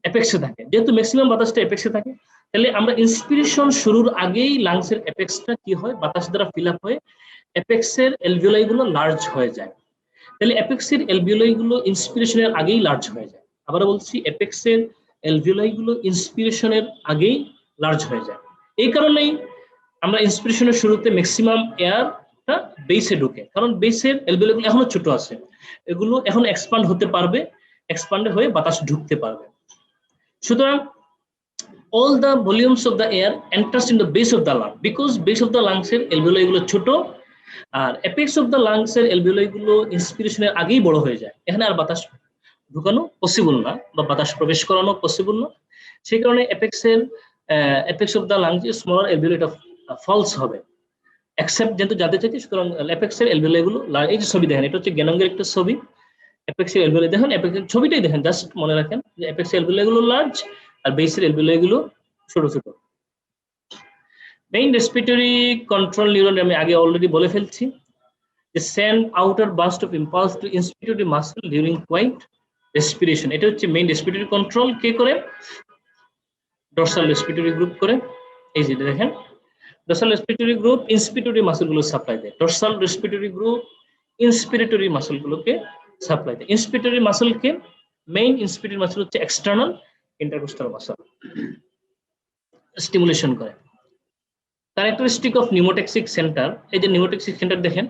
Speaker 1: অ্যাপেক্সে থাকে। যেহেতু ম্যাক্সিমাম বাতাসটা অ্যাপেক্সে থাকে, তাহলে আমরা ইন্সপিরেশন শুরুর আগেই লাংসের অ্যাপেক্সটা কি হয়, বাতাস দ্বারা ফিল আপ হয়ে অ্যাপেক্সের এলভিওলাই গুলো লার্জ হয়ে যায়। তাহলে অ্যাপেক্সের এলভিওলাই গুলো ইন্সপিরেশনের আগেই লার্জ হয়ে যায়। আবার বলছি, অ্যাপেক্সের এলভিওলাই গুলো ইন্সপিরেশনের আগেই লার্জ হয়ে যায়। এই কারণেই আমরা ইন্সপিরেশনের শুরুতে ম্যাক্সিমাম এয়ারটা বেসে ঢুকে, কারণ বেসের এলভিওলাই গুলো এখনো ছোট আছে, এগুলো এখন এক্সপান্ড হতে পারবে, এক্সপান্ড হয়ে বাতাস ঢুকতে পারবে। সুতরাং all the volumes of the air enters in the base of the lung, because base of the lungs এর alveoli গুলো ছোট আর apex of the lungs এর alveoli গুলো ইন্সপিরেশনের আগেই বড় হয়ে যায়, এখানে আর বাতাস ঢুকানো পসিবল না বা বাতাস প্রবেশ করানো পসিবল না। সেই কারণে apex of the lungs এর স্মলার alveoli টা ফলস হবে, এক্সেপ্ট যেহেতু জানতে চাইছি। সুতরাং apex এর alveoli গুলো, এই যে ছবি দেখেন, এটা হচ্ছে গ্যানঙ্গের একটা ছবি। apex এর alveoli দেখেন, apex এর ছবিটাই দেখেন, জাস্ট মনে রাখেন যে apex এর alveoli গুলো লার্জ আর বেসের এলভিওলাই গুলো ছোট ছোট। মেইন রেসপিরেটরি কন্ট্রোল নিউরন আমি আগে অলরেডি বলে ফেলছি, যে send out a burst of impulse to inspiratory muscle during quiet respiration. এটা হচ্ছে মেইন রেসপিরেটরি কন্ট্রোল কে করে, ডর্সাল রেসপিরেটরি গ্রুপ করে। এই যে দেখেন, ডর্সাল রেসপিরেটরি গ্রুপ ইন্সপিরেটরি মাসল গুলো সাপ্লাই দেয়, ডর্সাল রেসপিরেটরি গ্রুপ ইন্সপিরেটরি মাসল গুলোকে সাপ্লাই দেয়। ইন্সপিরেটরি মাসলকে মেইন ইন্সপিরেটরি মাসল হচ্ছে এক্সটার্নাল ইন্টারকোস্টাল মাসল, স্টিমুলেশন করে। ক্যারেক্টারিস্টিক অফ নিউমোটক্সিক সেন্টার, এই যে নিউমোটক্সিক সেন্টার দেখেন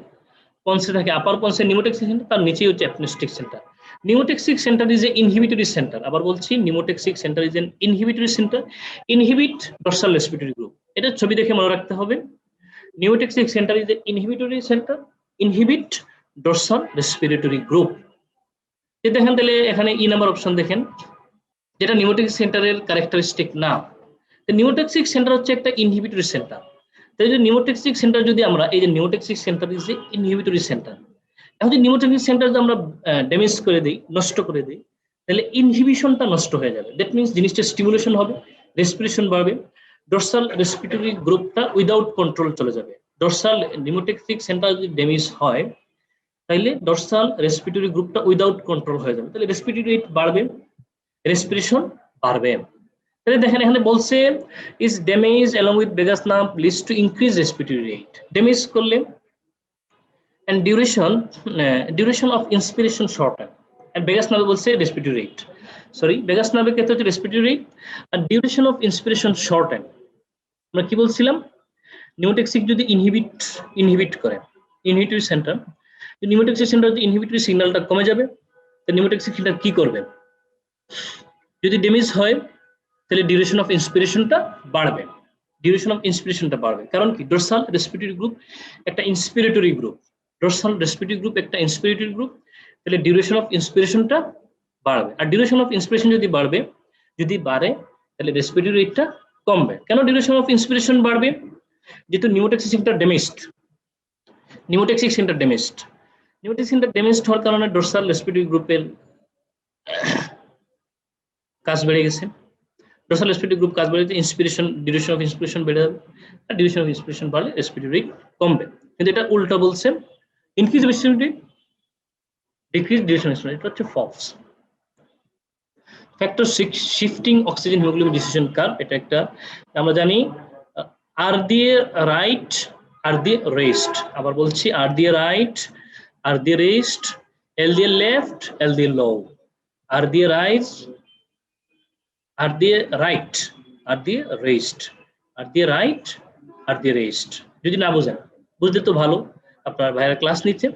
Speaker 1: পন্সে থাকে, আপার পন্সে নিউমোটক্সিক সেন্টার, তার নিচেই হচ্ছে apneustic centre. Pneumotaxic centre is a inhibitory centre. আবার বলছি, pneumotaxic centre is an inhibitory centre, inhibit dorsal respiratory group. এটা ছবি দেখে মনে রাখতে হবে, pneumotaxic centre is a inhibitory centre, inhibit dorsal respiratory group. দেখেন তাহলে এখানে ই নাম্বার অপশন দেখেন, যেটা নিউমোটক্সিক সেন্টারের ক্যারেক্টারিস্টিক না। নিউমোটক্সিক সেন্টার হচ্ছে একটা ইনহিবিটরি সেন্টার। তাই যে নিউমোটক্সিক সেন্টার যদি আমরা, এই যে pneumotaxic centre is a inhibitory centre, এখন যদি নিউমোটক্সিক সেন্টার যদি আমরা ড্যামেজ করে দিই, নষ্ট করে দিই, তাহলে ইনহিবিশনটা নষ্ট হয়ে যাবে। দ্যাট মিনস জিনিসটা স্টিমুলেশন হবে, রেসপিরেশন বাড়বে, ডর্সাল রেসপিরেটরি গ্রুপটা উইদাউট কন্ট্রোল চলে যাবে। ডর্সাল নিউমোটক্সিক সেন্টার যদি ড্যামেজ হয়, তাহলে ডর্সাল রেসপিরেটরি গ্রুপটা উইদাউট কন্ট্রোল হয়ে যাবে, তাহলে রেসপিরেটরি রেট বাড়বে, রেসপিরেশন বাড়বে। তাহলে দেখেন এখানে বলছে is damage along with vagus nerve leads to increased respiratory rate, damage করলে and duration of inspiration shorten, and vagus nerve বলছে respiratory rate, sorry vagus nerve এর ক্ষেত্রে হচ্ছে respiratory rate R duration of inspiration shorten। আমরা কি বলছিলাম, নিউমোটক্সিক যদি inhibit করে, ইনহিবিটরি সেন্টার, নিউমোটক্সিক সেন্টার যদি ইনহিবিটরি সিগন্যালটা কমে যাবে, তো নিউমোটক্সিক সেন্টার কি করবে, যদি ড্যামেজ হয় তাহলে ডিউরেশন অফ ইন্সপিরেশনটা বাড়বে, ডিউরেশন অফ ইন্সপিরেশনটা বাড়বে। কারণ কি, ডর্সাল রেসপিরেটরি গ্রুপ একটা ইন্সপিরেটরি গ্রুপ, ডর্সাল রেসপিরেটরি গ্রুপ একটা ইন্সপিরেটরি গ্রুপ, তাহলে ডিউরেশন অফ ইন্সপিরেশনটা বাড়বে। আর ডিউরেশন অফ ইন্সপিরেশন যদি বাড়ে, তাহলে রেসপিরেটরি রেটটা কমবে। কেন ডিউরেশন অফ ইন্সপিরেশন বাড়বে, যেহেতু pneumotaxic centre damaged, pneumotaxic centre damaged, pneumotaxic centre damaged হওয়ার কারণে ডর্সাল রেসপিরেটরি গ্রুপের কাজ বেড়ে গেছে, ডর্সাল রেসপিরেটরি গ্রুপ কাজ বেড়ে গেছে, ইন্সপিরেশন, ডিউরেশন অফ ইন্সপিরেশন বেড়ে যাবে, আর ডিউরেশন অফ ইন্সপিরেশন বাড়লে রেসপিরেটরি রেট কমবে। কিন্তু এটা উল্টা বলছে, increase respiratory decrease duration of inspiration, এটা হচ্ছে false. Factor 6 shifting oxygen haemoglobin decision curve, এটা একটা আমরা জানি আর দিয়ে রাইট, আর দিয়ে রেস্ট, আবার বলছি আর দিয়ে রাইট, আর দিয়ে রেস্ট, এল দিয়ে লেফট, এল দিয়ে লো, আর দিয়ে রাইজ, আর দিয়ে রাইট, আর দিয়ে রেস্ট, আর দিয়ে রাইট, আর দিয়ে রেস্ট। যদি না বোঝেন, বুঝলে তো ভালো, আপনার ভাইয়েরা ক্লাস নিচ্ছে,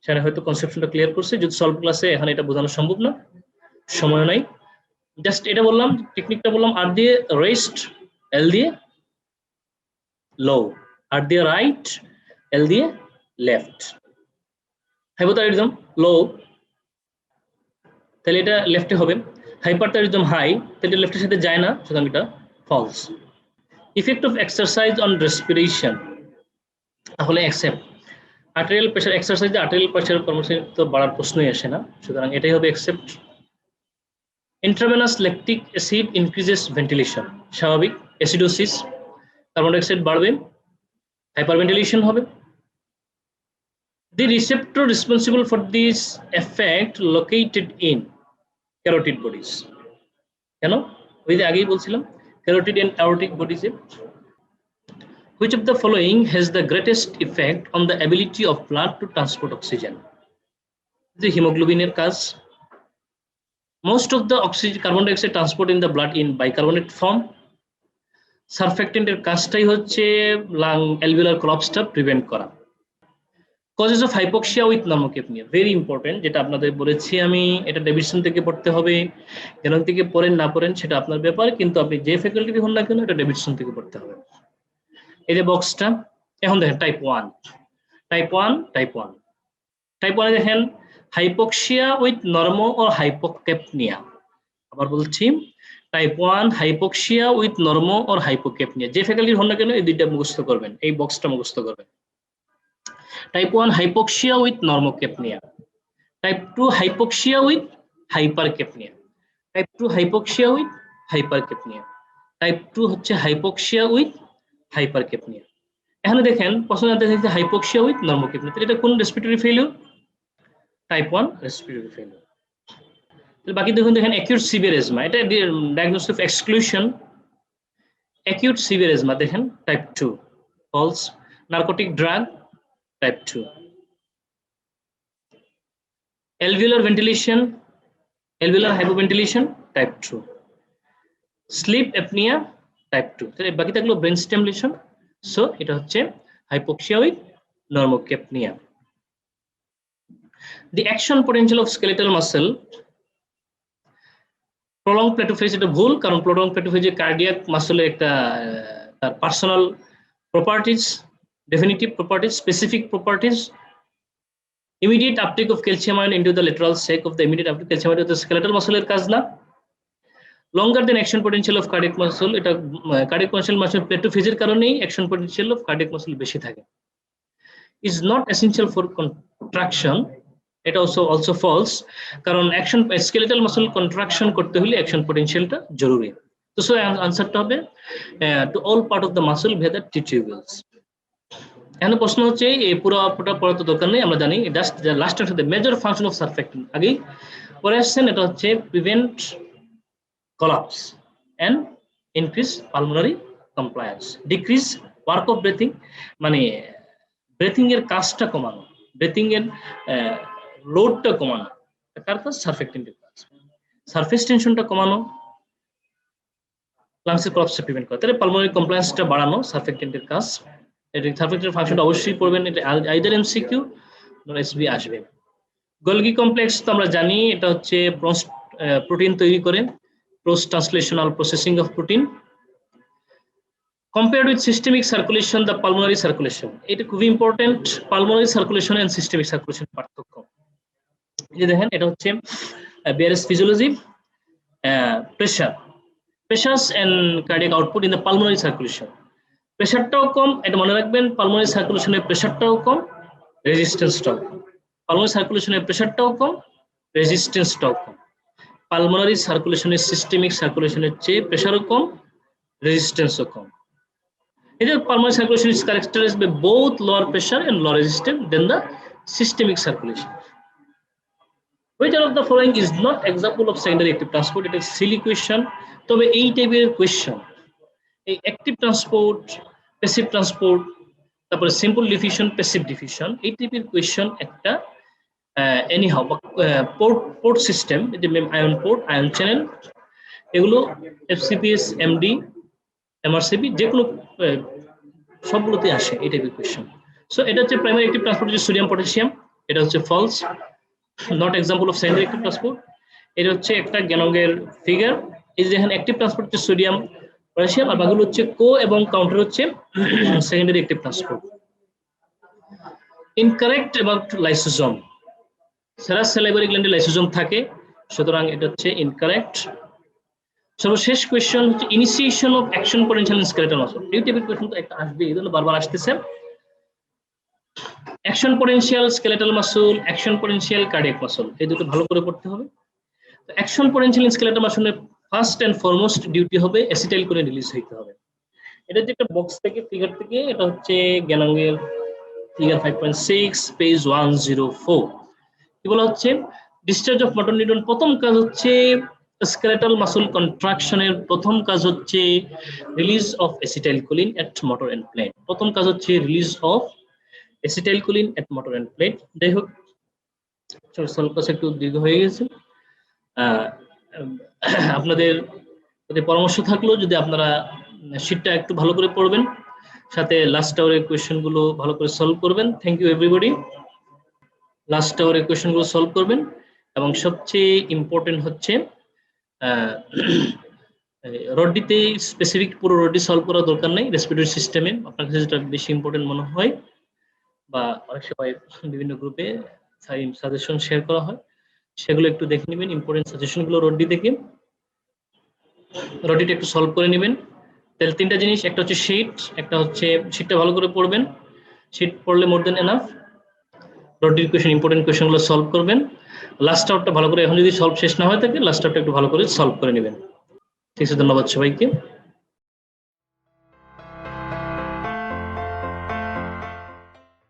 Speaker 1: সেখানে হয়তো কনসেপশনটা ক্লিয়ার করছে, যদি সলভ ক্লাসে এখানে এটা বোঝানো সম্ভব না, সময় নাই, জাস্ট এটা বললাম, টেকনিকটা বললাম, আর দিয়ে রেস্ট, এল দিয়ে লো, আর দিয়ে রাইট, এল দিয়ে লেফট। হাইপোথাইরিজম লো, তাহলে এটা লেফটে হবে, হাইপারথাইরিজম হাই, তাহলে লেফটের সাথে যায় না, সুতরাং এটা false. Effect of exercise on respiration, তাহলে accept. আর্টেরিয়াল প্রেসার এক্সারসাইজে আর্টেরিয়াল প্রেসার কর্মসূচি তো বাড়ার প্রশ্নই আসে না, সুতরাং এটাই হবে accept. Intravenous lactic acid increases ventilation, স্বাভাবিক. অ্যাসিডোসিস, কার্বন ডাইঅক্সাইড বাড়বে, হাইপারভেন্টিলেশন হবে. The receptor responsible for this effect located in carotid bodies. কেন? ওই যে আগেই বলছিলাম carotid and aortic bodies. Which of the following has the greatest effect on the ability of blood to transport oxygen? The hemoglobin এর কাজ. Most of the oxygen carbon dioxide transport in the blood in bicarbonate form. Surfactant এর কাজটাই হচ্ছে lung alveolar কোলাপসটা prevent করা. Causes of hypoxia with pneumocapnia, very important, যেটা আপনাদের বলেছি আমি, এটা ডেভিডসন থেকে পড়তে হবে, কেন থেকে পড়েন না পড়েন সেটা আপনার ব্যাপার, কিন্তু আপনি যে ফ্যাকাল্টি হন না কেন এটা ডেভিডসন থেকে পড়তে হবে. এই যে বক্সটা, এখন দেখেন টাইপ 1, টাইপ 1, টাইপ 1, টাইপ 1 দেখেন হাইপোক্সিয়া উইথ নর্মো ও হাইপোক্যাপনিয়া. আবার বলছি টাইপ 1 হাইপোক্সিয়া উইথ নর্মো ও হাইপোক্যাপনিয়া, যে ফ্যাকাল্টি হন না কেন এই দুইটা মুখস্থ করবেন, এই বক্সটা মুখস্থ করবেন. Type 1 hypoxia with normocapnia. Type 2 hypoxia with hypercapnia. Type 2 hypoxia with hypercapnia. Type 2 হচ্ছে hypoxia with hypercapnia. এখানে দেখেন প্রশ্ন জানতে চাইছে hypoxia with normocapnia, এটা কোন respiratory failure? Type 1 respiratory failure. তাহলে বাকি দেখেন acute severe asthma, এটা diagnosis of exclusion. Acute severe asthma দেখেন type 2 false. Narcotic drug type 2. Alveolar ventilation, alveolar hypoventilation type 2. Sleep apnea type 2. তাহলে বাকি থাকলো brain stimulation, so এটা হচ্ছে hypoxia with normocapnia. The action potential of skeletal muscle, prolonged platophagy, এটা ভুল, কারণ prolonged platophagy cardiac muscle এর একটা তার personal properties, definitive properties, specific properties. Immediate uptake of calcium ion into the lateral sac of the immediate uptake calcium ion to the skeletal muscle এর কাজ না. Longer than action potential of cardiac muscle, এটা cardiac muscle প্লেটোফেজির কারণেই action potential of cardiac muscle বেশি থাকে. Is not essential for contraction, এটা also false, কারণ action skeletal muscle contraction করতে হলে action potentialটা জরুরি. তো সো আনসারটা হবে to all part of the muscle via the tubules. এখানে প্রশ্ন হচ্ছে এই পুরোটা পড়ার তো দরকার নেই, আমরা জানি জাস্ট লাস্টের সাথে মেজর ফাংশন অফ সারফেক্টেন্ট আগেই পরে আসছেন, এটা হচ্ছে prevent collapse and increase pulmonary compliance, decrease work of breathing, মানে ব্রেথিং এর কাজটা কমানো, ব্রেথিং এর লোডটা কমানো, কার কাজ? সারফেক্টেন্টের কাজ। সারফেস টেনশনটা কমানো, লাংসের কোলাপসটা প্রিভেন্ট করা, তাহলে পালমোনারি কমপ্লায়েন্সটা বাড়ানো সারফেক্টেন্টের কাজ। সারফেক্টেন্টের ফাংশনটা অবশ্যই পড়বেন, এটা আইদার এমসিকিউ নট এসবি আসবে। গোলগি কমপ্লেক্স তো আমরা জানি, এটা হচ্ছে প্রোটিন তৈরি করে, post translational processing of protein. Compared with systemic circulation, the pulmonary circulation, এটা খুবই important. Pulmonary circulation and systemic circulation পার্থক্য এই যে দেখেন, এটা হচ্ছে BRS physiology, pressures and cardiac output in the pulmonary circulation. প্রেশারটাও কম, এটা মনে রাখবেন, পালমোনারি সার্কুলেশনের প্রেশারটাও কম, রেজিস্ট্যান্সটাও কম। পালমোনারি সার্কুলেশনের প্রেশারটাও কম, রেজিস্ট্যান্সটাও কম। পালমোনারি সার্কুলেশনের সিস্টেমিক সার্কুলেশনের চেয়ে প্রেশারও কম, রেজিস্ট্যান্সও কম। এই যে pulmonary circulation is characterized by both lower pressure and lower resistance than the systemic circulation. Which one of the following is not example of secondary active transport? It is silly question, তবে এই টাইপের question, এই active transport, passive transport, তারপরে simple diffusion, passive diffusion, এই টাইপের question একটা anyhow port system, যে ion port, ion channel, এগুলো এফসিপিএস, এমডি, এমআরসিপি, যে কোনো সবগুলোতে আসে এই টাইপের কোয়েশ্চন। সো এটা হচ্ছে প্রাইমারি অ্যাক্টিভ ট্রান্সপোর্ট, হচ্ছে সোডিয়াম পটাশিয়াম, এটা হচ্ছে false, not example of secondary active transport. এটা হচ্ছে একটা গ্যানংয়ের ফিগার, এই যে এখানে অ্যাক্টিভ ট্রান্সপোর্ট হচ্ছে সোডিয়াম পটাশিয়াম, আর বাকিগুলো হচ্ছে কো এবং কাউন্টার হচ্ছে secondary active transport. Incorrect about lysozyme, serous salivary গ্ল্যান্ডে লাইসোজোম থাকে, সুতরাং এটা হচ্ছে ইনকারেক্ট। সর্বশেষ কোয়েশ্চন হচ্ছে initiation of action potential in skeletal muscle. এই টাইপের কোয়েশ্চন তো একটা আসবে, এই জন্য বারবার আসতেছে। Action potential skeletal muscle, action potential cardiac muscle, এই দুটো ভালো করে পড়তে হবে। তো অ্যাকশন পোটেনশিয়াল ইন স্কেলেটাল মাসলের ফার্স্ট এন্ড ফরমোস্ট ডিউটি হবে অ্যাসিটাইল কোলিন রিলিজ হইতে হবে। এটা যে একটা বক্স থেকে ফিগার থেকে, এটা হচ্ছে জ্ঞানাঙ্গের ফিগার 5.6 পেজ 104। কি বলা হচ্ছে, ডিসচার্জ অফ মোটর নিউরন, প্রথম কাজ হচ্ছে স্কেলেটাল মাসল কন্ট্রাকশনের প্রথম কাজ হচ্ছে release of acetylcholine at motor end plate. প্রথম কাজ হচ্ছে release of acetylcholine at motor end plate. যাই হোক, সলকাস একটু দীর্ঘ হয়ে গেছে। আপনাদের পরামর্শ থাকলো যদি আপনারা শীটটা একটু ভালো করে পড়বেন, সাথে লাস্ট আওয়ারের কোয়েশ্চেন গুলো ভালো করে সলভ করবেন। Thank you everybody. লাস্ট আওয়ারের কোয়েশ্চেন গুলো সলভ করবেন, এবং সবচেয়ে ইম্পর্টেন্ট হচ্ছে রডডিতে স্পেসিফিক পুরো রডডি সলভ করার দরকার নেই, রেসপিরেটরি সিস্টেমে আপনার কাছে যেটা বেশি ইম্পর্টেন্ট মনে হয়, বা অনেক সময় বিভিন্ন গ্রুপে সাজেশন শেয়ার করা হয়, সেগুলো একটু দেখে নেবেন। ইম্পর্টেন্ট সাজেশনগুলো রডডি থেকে, রডডিটা একটু সলভ করে নেবেন। তাহলে তিনটা জিনিস, একটা হচ্ছে শীট, একটা হচ্ছে শীটটা ভালো করে পড়বেন, শীট পড়লে মোর দেন এনাফ। রডডির কোয়েশ্চেন, ইম্পর্টেন্ট কোয়েশ্চনগুলো সলভ করবেন। লাস্ট আউটটা ভালো করে, এখন যদি সলভ শেষ না হয়ে থাকে লাস্ট আউটটা একটু ভালো করে সলভ করে নেবেন। ঠিক আছে, ধন্যবাদ সবাইকে।